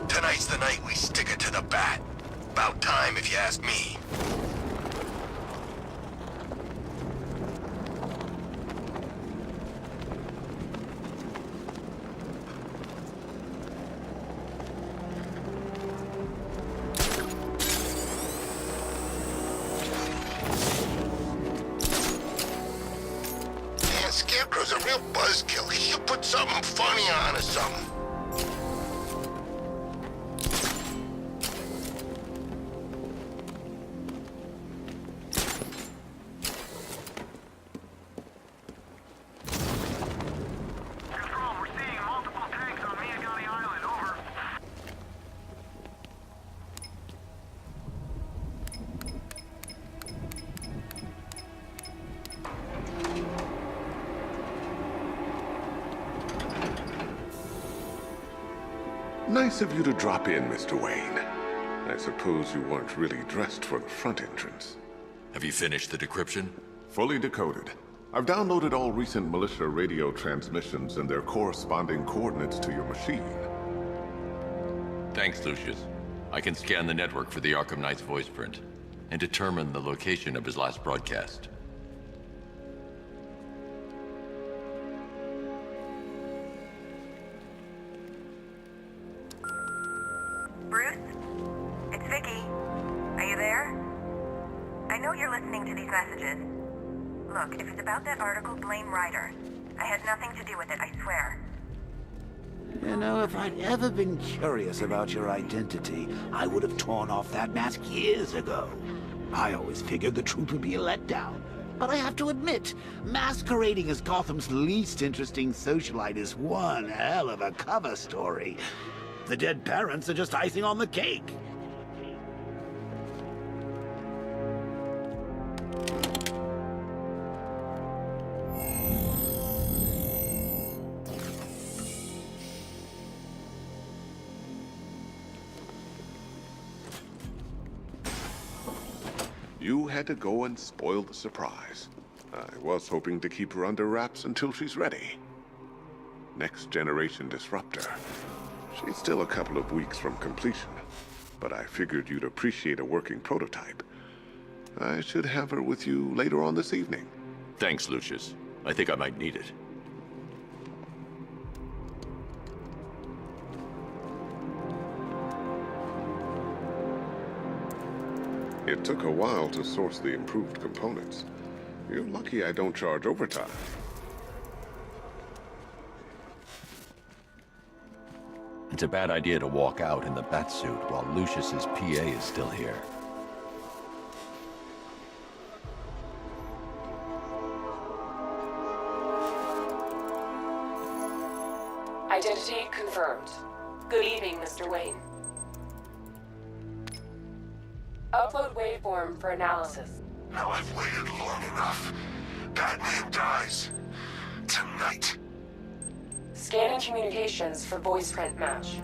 Tonight's the night we stick it to the bat. About time, if you ask me. Man, Scarecrow's a real buzzkill. He should put something funny on or something. Nice of you to drop in, Mr. Wayne. I suppose you weren't really dressed for the front entrance. Have you finished the decryption? Fully decoded. I've downloaded all recent militia radio transmissions and their corresponding coordinates to your machine. Thanks, Lucius. I can scan the network for the Arkham Knight's voice print and determine the location of his last broadcast. Bruce? It's Vicky. Are you there? I know you're listening to these messages. Look, if it's about that article, blame Ryder. I had nothing to do with it, I swear. You know, if I'd ever been curious about your identity, I would have torn off that mask years ago. I always figured the truth would be a letdown. But I have to admit, masquerading as Gotham's least interesting socialite is one hell of a cover story. The dead parents are just icing on the cake. You had to go and spoil the surprise. I was hoping to keep her under wraps until she's ready. Next generation disruptor. She's still a couple of weeks from completion, but I figured you'd appreciate a working prototype. I should have her with you later on this evening. Thanks, Lucius. I think I might need it. It took a while to source the improved components. You're lucky I don't charge overtime. It's a bad idea to walk out in the Batsuit while Lucius's PA is still here. Identity confirmed. Good evening, Mr. Wayne. Upload waveform for analysis. Now I've waited long enough. Batman dies. Tonight. Scanning communications for voice print match.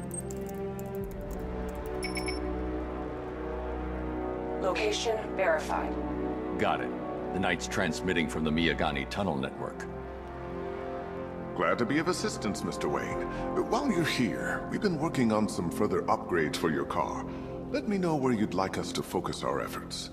Location verified. Got it. The Knight's transmitting from the Miyagani tunnel network. Glad to be of assistance, Mr. Wayne. While you're here, we've been working on some further upgrades for your car. Let me know where you'd like us to focus our efforts.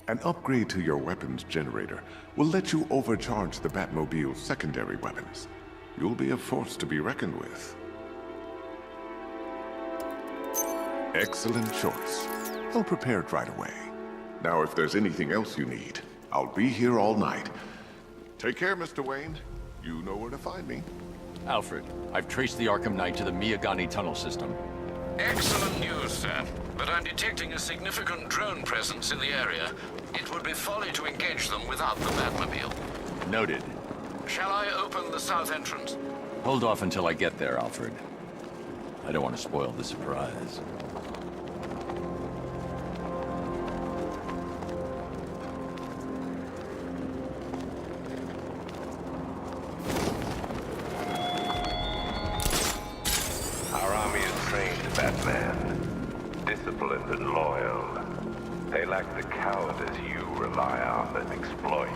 An upgrade to your weapons generator will let you overcharge the Batmobile's secondary weapons. You'll be a force to be reckoned with. Excellent choice. I'll prepare it right away. Now, if there's anything else you need, I'll be here all night. Take care, Mr. Wayne. You know where to find me. Alfred, I've traced the Arkham Knight to the Miyagani tunnel system. Excellent news, sir. But I'm detecting a significant drone presence in the area. It would be folly to engage them without the Batmobile. Noted. Shall I open the south entrance? Hold off until I get there, Alfred. I don't want to spoil the surprise. Our army is trained Batman. Disciplined and loyal. They lack the cowardice you rely on and exploit.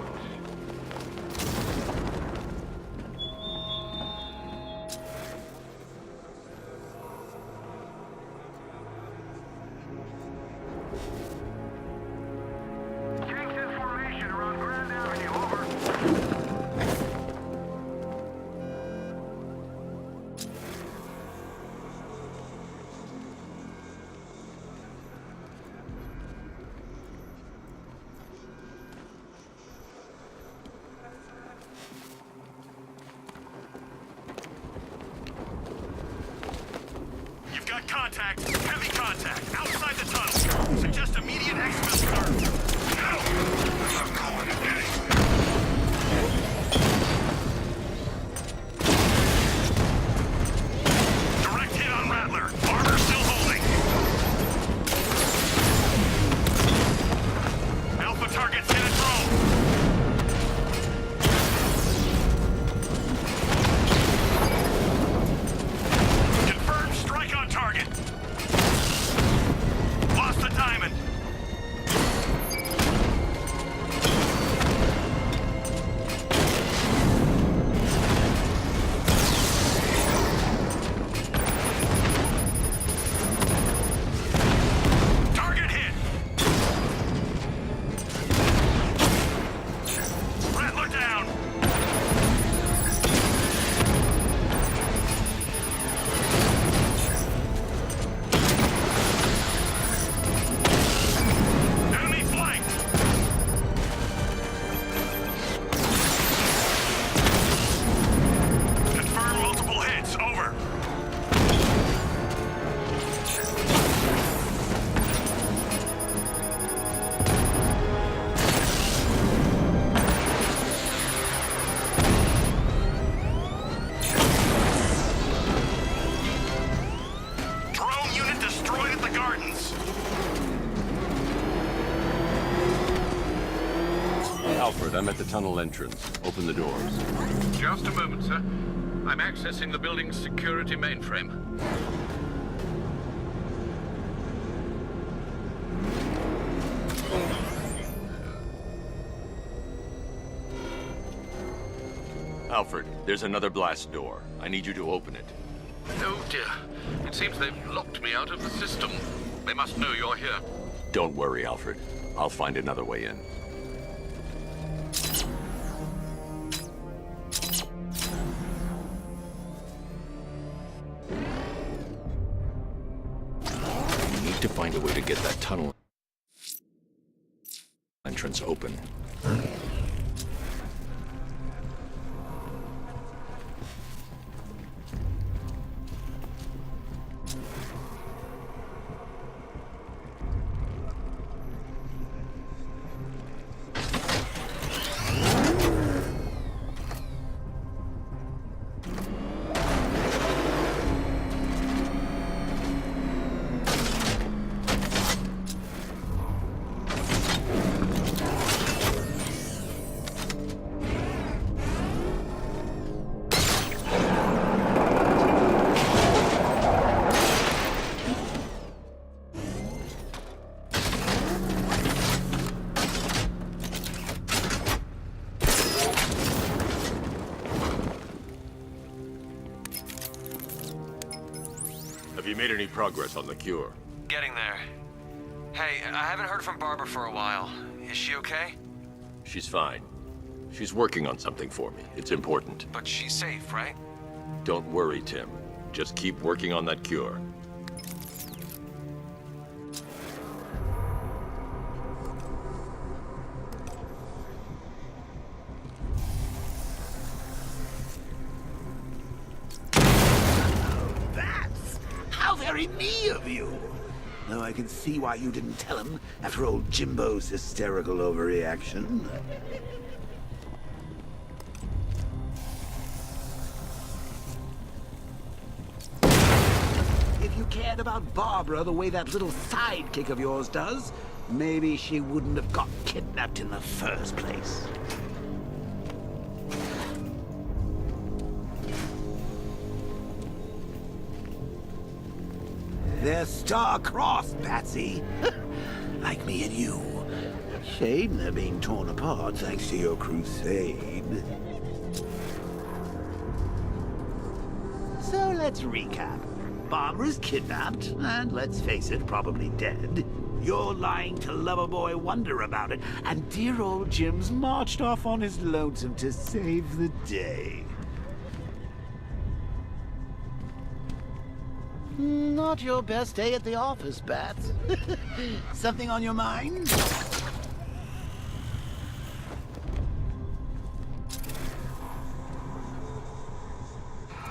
Contact! Heavy contact! Outside the tunnel! Suggest immediate exfil, sir! No! I'm going to get it! Direct hit on Rattler! Armor still holding! Alpha targets hit a drone! Target. Lost the diamond. Target hit. Rattler down. Alfred, I'm at the tunnel entrance. Open the doors. Just a moment, sir. I'm accessing the building's security mainframe. Alfred, there's another blast door. I need you to open it. Oh dear. It seems they've locked me out of the system. They must know you're here. Don't worry, Alfred. I'll find another way in. We need to find a way to get that tunnel entrance open. Have you made any progress on the cure? Getting there. Hey, I haven't heard from Barbara for a while. Is she okay? She's fine. She's working on something for me. It's important. But she's safe, right? Don't worry, Tim. Just keep working on that cure. How very me of you! Though I can see why you didn't tell him after old Jimbo's hysterical overreaction. If you cared about Barbara the way that little sidekick of yours does, maybe she wouldn't have got kidnapped in the first place. They're star-crossed, Patsy. Like me and you. Shame they're being torn apart thanks to your crusade. So let's recap. Barbara's kidnapped, and let's face it, probably dead. You're lying to Loverboy Wonder about it, and dear old Jim's marched off on his lonesome to save the day. Not your best day at the office, Bats. Something on your mind?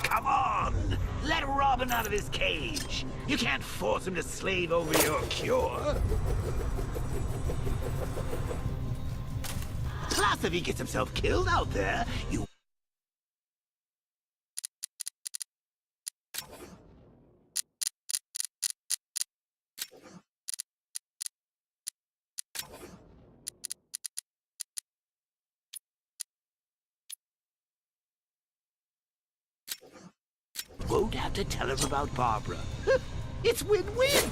Come on! Let Robin out of his cage! You can't force him to slave over your cure! Plus, if he gets himself killed out there, you... won't have to tell him about Barbara. It's win-win!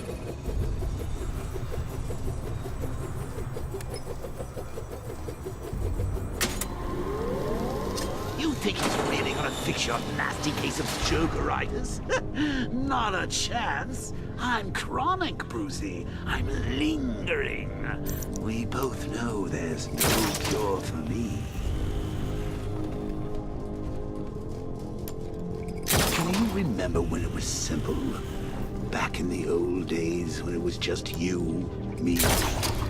You think he's really gonna fix your nasty case of Jokeritis? Not a chance. I'm chronic, Brucey. I'm lingering. We both know there's no cure for me. Can you remember when it was simple? Back in the old days when it was just you, me,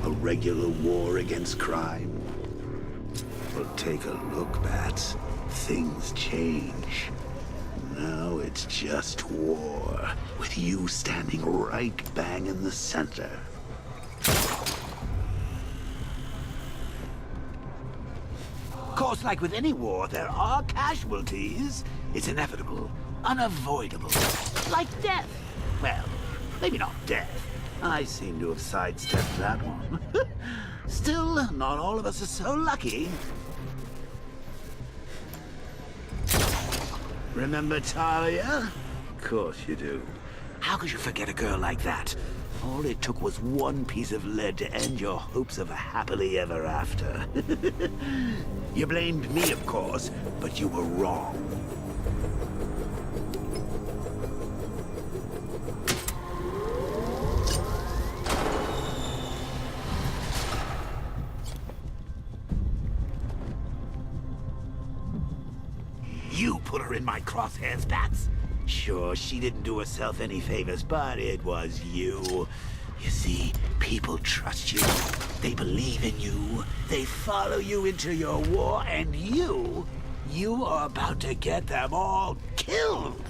a regular war against crime? Well, take a look, Bats. Things change. Now it's just war, with you standing right bang in the center. Of course, like with any war, there are casualties. It's inevitable. Unavoidable. Like death. Well, maybe not death. I seem to have sidestepped that one. Still, not all of us are so lucky. Remember Talia? Of course you do. How could you forget a girl like that? All it took was one piece of lead to end your hopes of a happily ever after. You blamed me, of course, but you were wrong. You put her in my crosshairs, Bats. Sure, she didn't do herself any favors, but it was you. You see, people trust you. They believe in you. They follow you into your war, and you are about to get them all killed.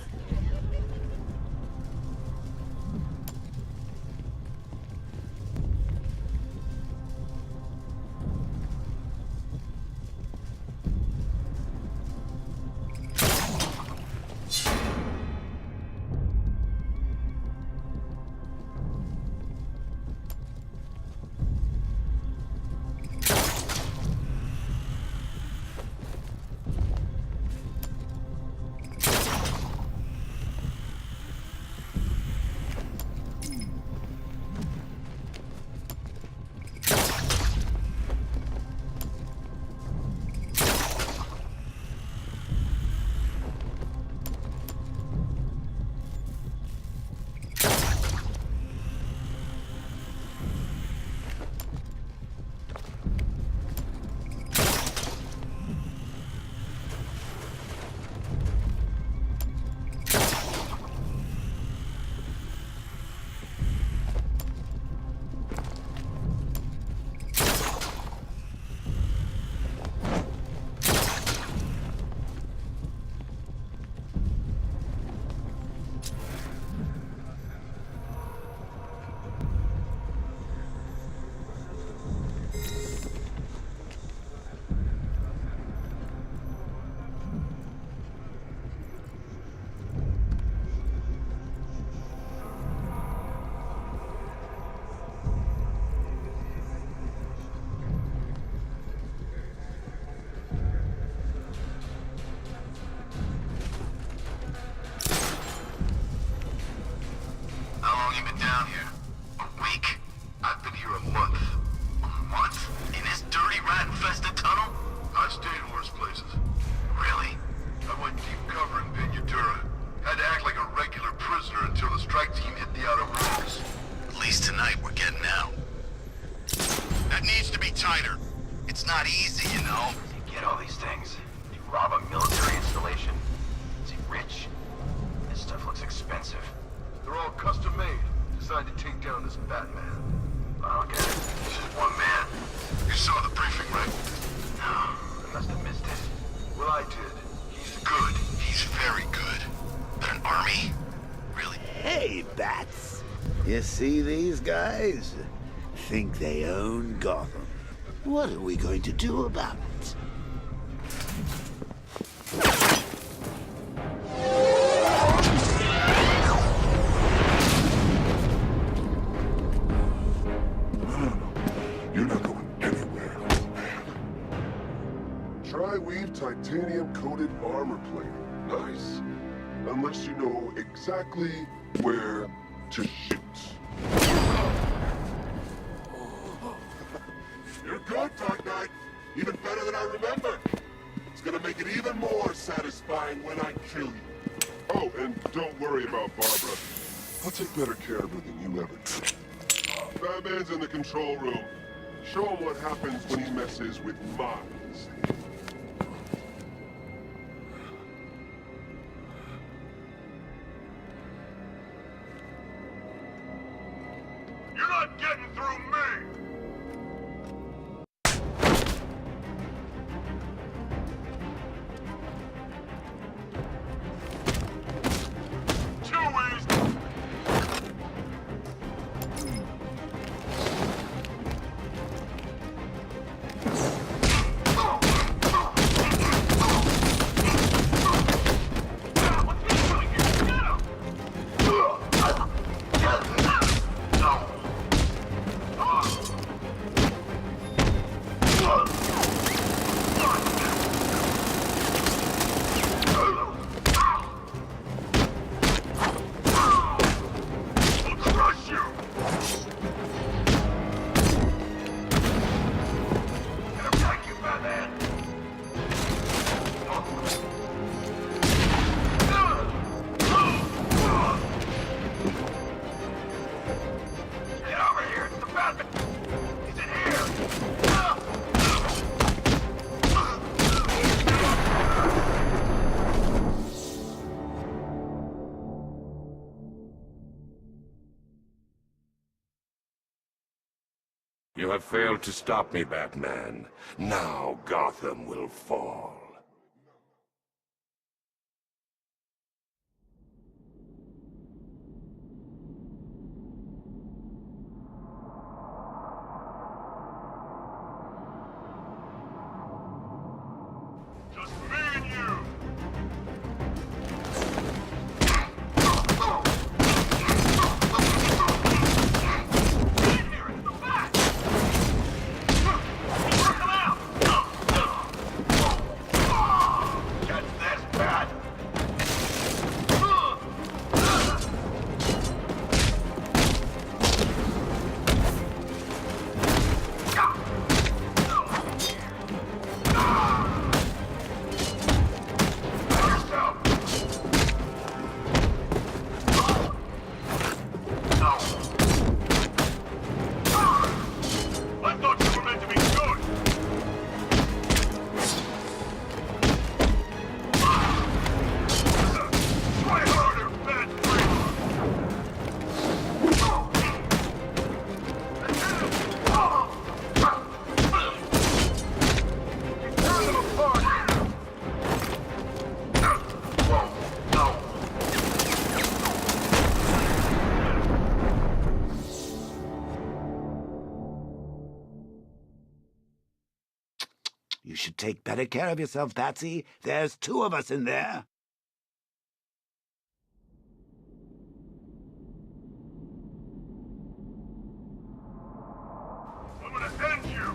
easy, you know. You get all these things. You rob a military installation. Is he rich? This stuff looks expensive. They're all custom made, designed to take down this Batman. I don't get it. This is one man. You saw the briefing, right? No, I must have missed it. Well, I did. He's good. He's very good. But an army? Really? Hey, Bats. You see these guys? Think they own Gotham. What are we going to do about it? You're not going anywhere. Tri-weave titanium-coated armor plating. Nice. Unless you know exactly where to shoot. You're good, Dark Knight. Even better than I remember. It's gonna make it even more satisfying when I kill you. Oh, and don't worry about Barbara. I'll take better care of her than you ever did. Batman's in the control room. Show him what happens when he messes with minds. You're not getting through me! You have failed to stop me, Batman. Now Gotham will fall. Just me and you! You should take better care of yourself, Patsy. There's two of us in there. I'm gonna end you!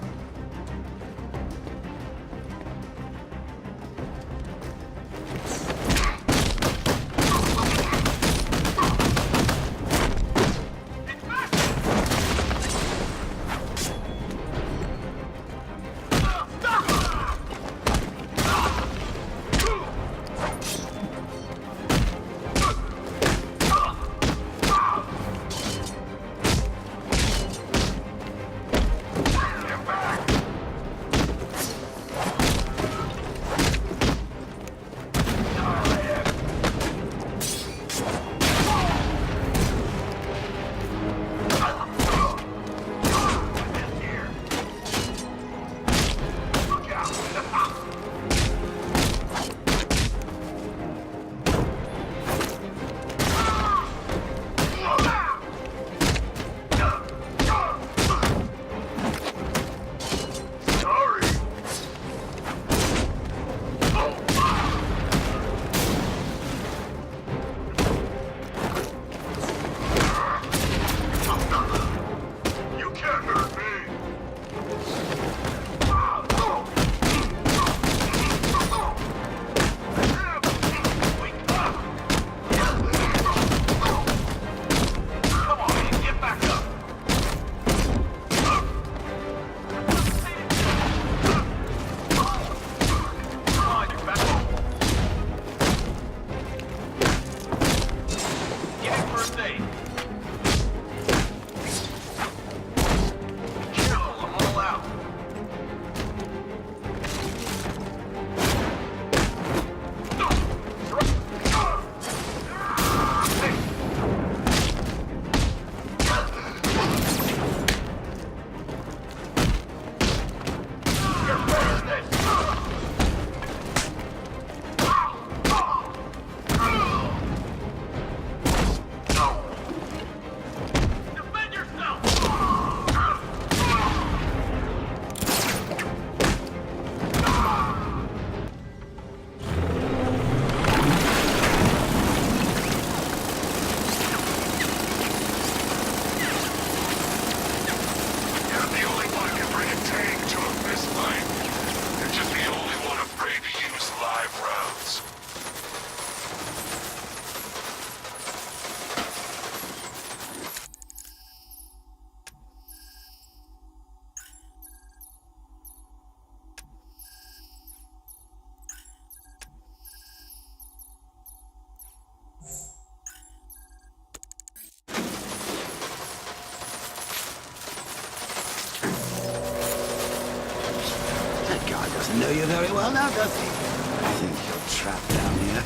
doesn't know you very well now, does he? I think you're trapped down here.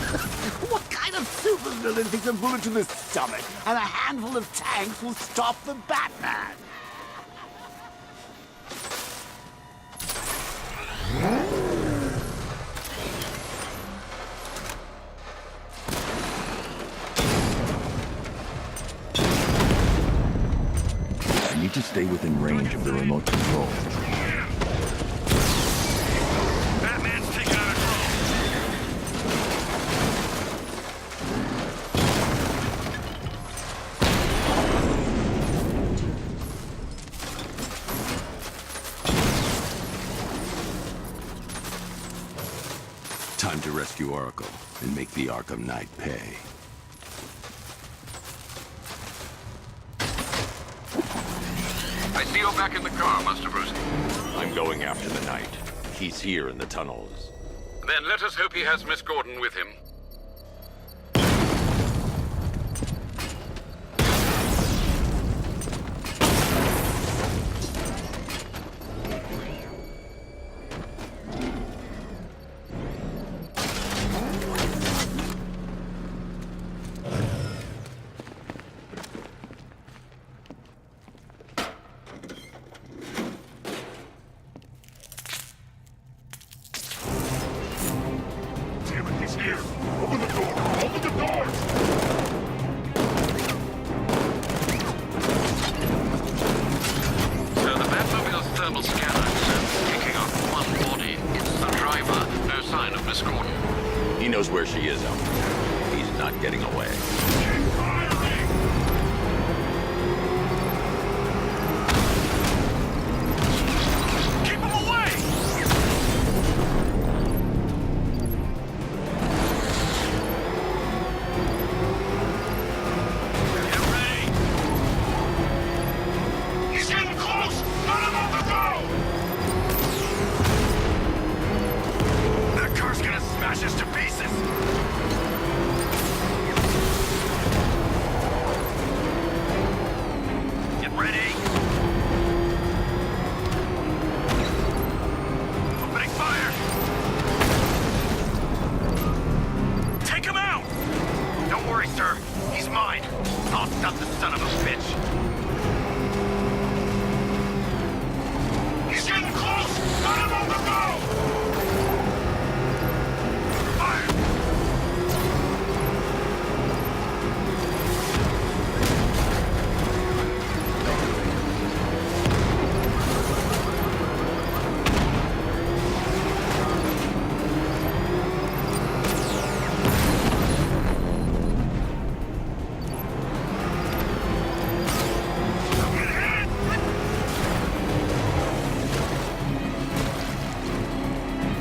What kind of supervillain thinks a bullet to the stomach and a handful of tanks will stop the Batman? I need to stay within range of the remote control. Batman's taking out a drone. Time to rescue Oracle and make the Arkham Knight pay. I see you're back in the car, Master Bruce. I'm going after the Knight. He's here in the tunnels. Then let us hope he has Miss Gordon with him. He's here! Open the door! Open the door! So the Batmobile's thermal scanner is picking up one body. It's the driver. No sign of Miss Gordon. He knows where she is, Alfred. He's not getting away. Keep him away! He's getting close! Let him on the go! That car's gonna smash us to pieces! Get ready! Opening fire! Take him out! Don't worry, sir. He's mine. I'll stop the son of a bitch. He's getting close! Let him on the go! Fire!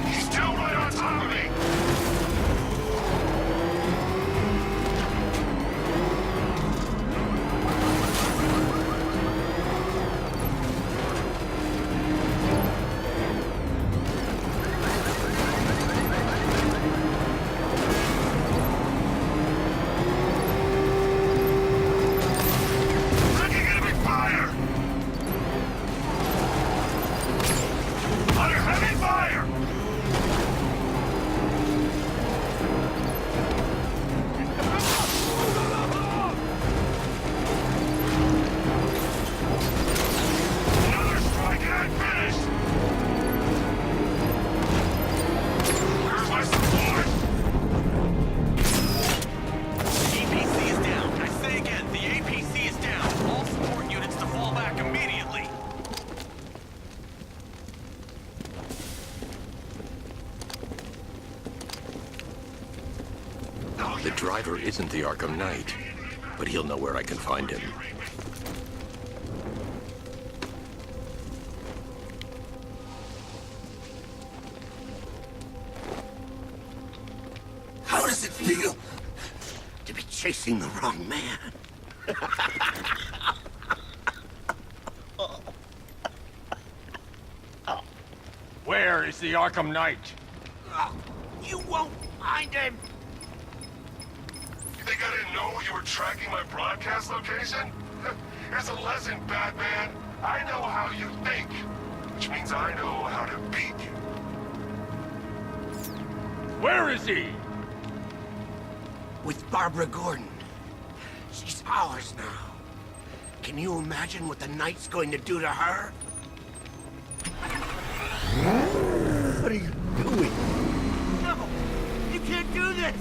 He's still right on top of me! Taking enemy fire! Under heavy fire! Another strike and I'm finished! Where's my support? The APC is down. I say again, the APC is down. All support units to fall back immediately. The driver isn't the Arkham Knight, but he'll know where I can find him. How does it feel to be chasing the wrong man? Where is the Arkham Knight? You won't find him! You think I didn't know you were tracking my broadcast location? Here's a lesson, Batman. I know how you think, which means I know how to beat you. Where is he? With Barbara Gordon. She's ours now. Can you imagine what the Knight's going to do to her? What are you doing? No! You can't do this!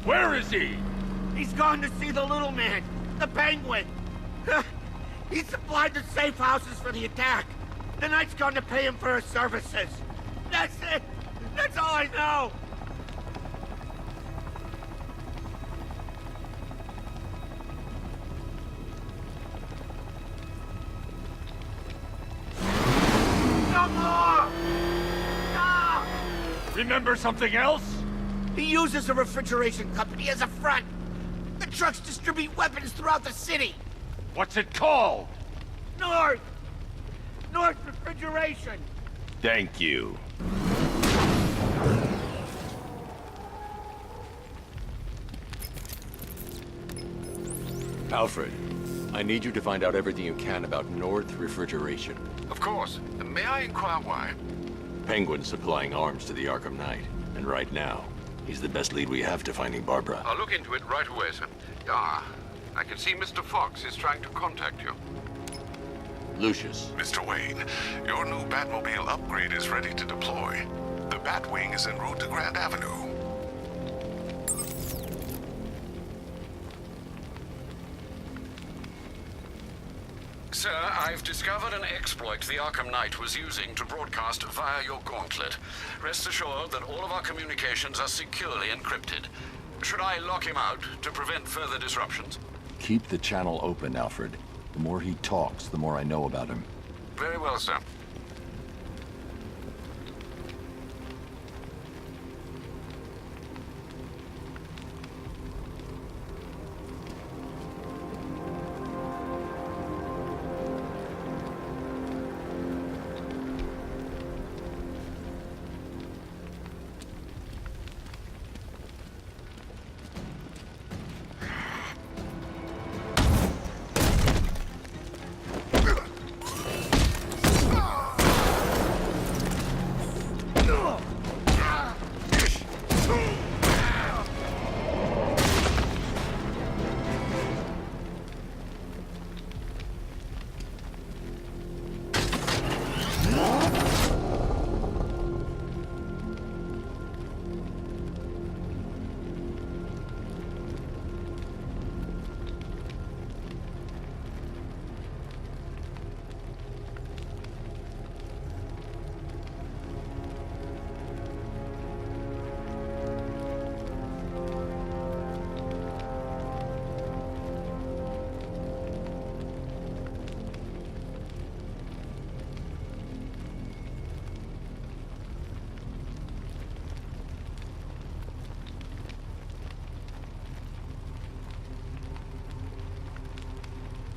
Where is he? He's gone to see the little man, the Penguin. He supplied the safe houses for the attack. The Knight's gone to pay him for his services. That's it. That's all I know. No more! No! Remember something else? He uses a refrigeration company as a front. The trucks distribute weapons throughout the city. What's it called? North Refrigeration. Thank you. Alfred, I need you to find out everything you can about North Refrigeration. Of course. May I inquire why? Penguin's supplying arms to the Arkham Knight, and right now, he's the best lead we have to finding Barbara. I'll look into it right away, sir. I can see Mr. Fox is trying to contact you. Lucius. Mr. Wayne, your new Batmobile upgrade is ready to deploy. The Batwing is en route to Grand Avenue. Sir, I've discovered an exploit the Arkham Knight was using to broadcast via your gauntlet. Rest assured that all of our communications are securely encrypted. Should I lock him out to prevent further disruptions? Keep the channel open, Alfred. The more he talks, the more I know about him. Very well, sir.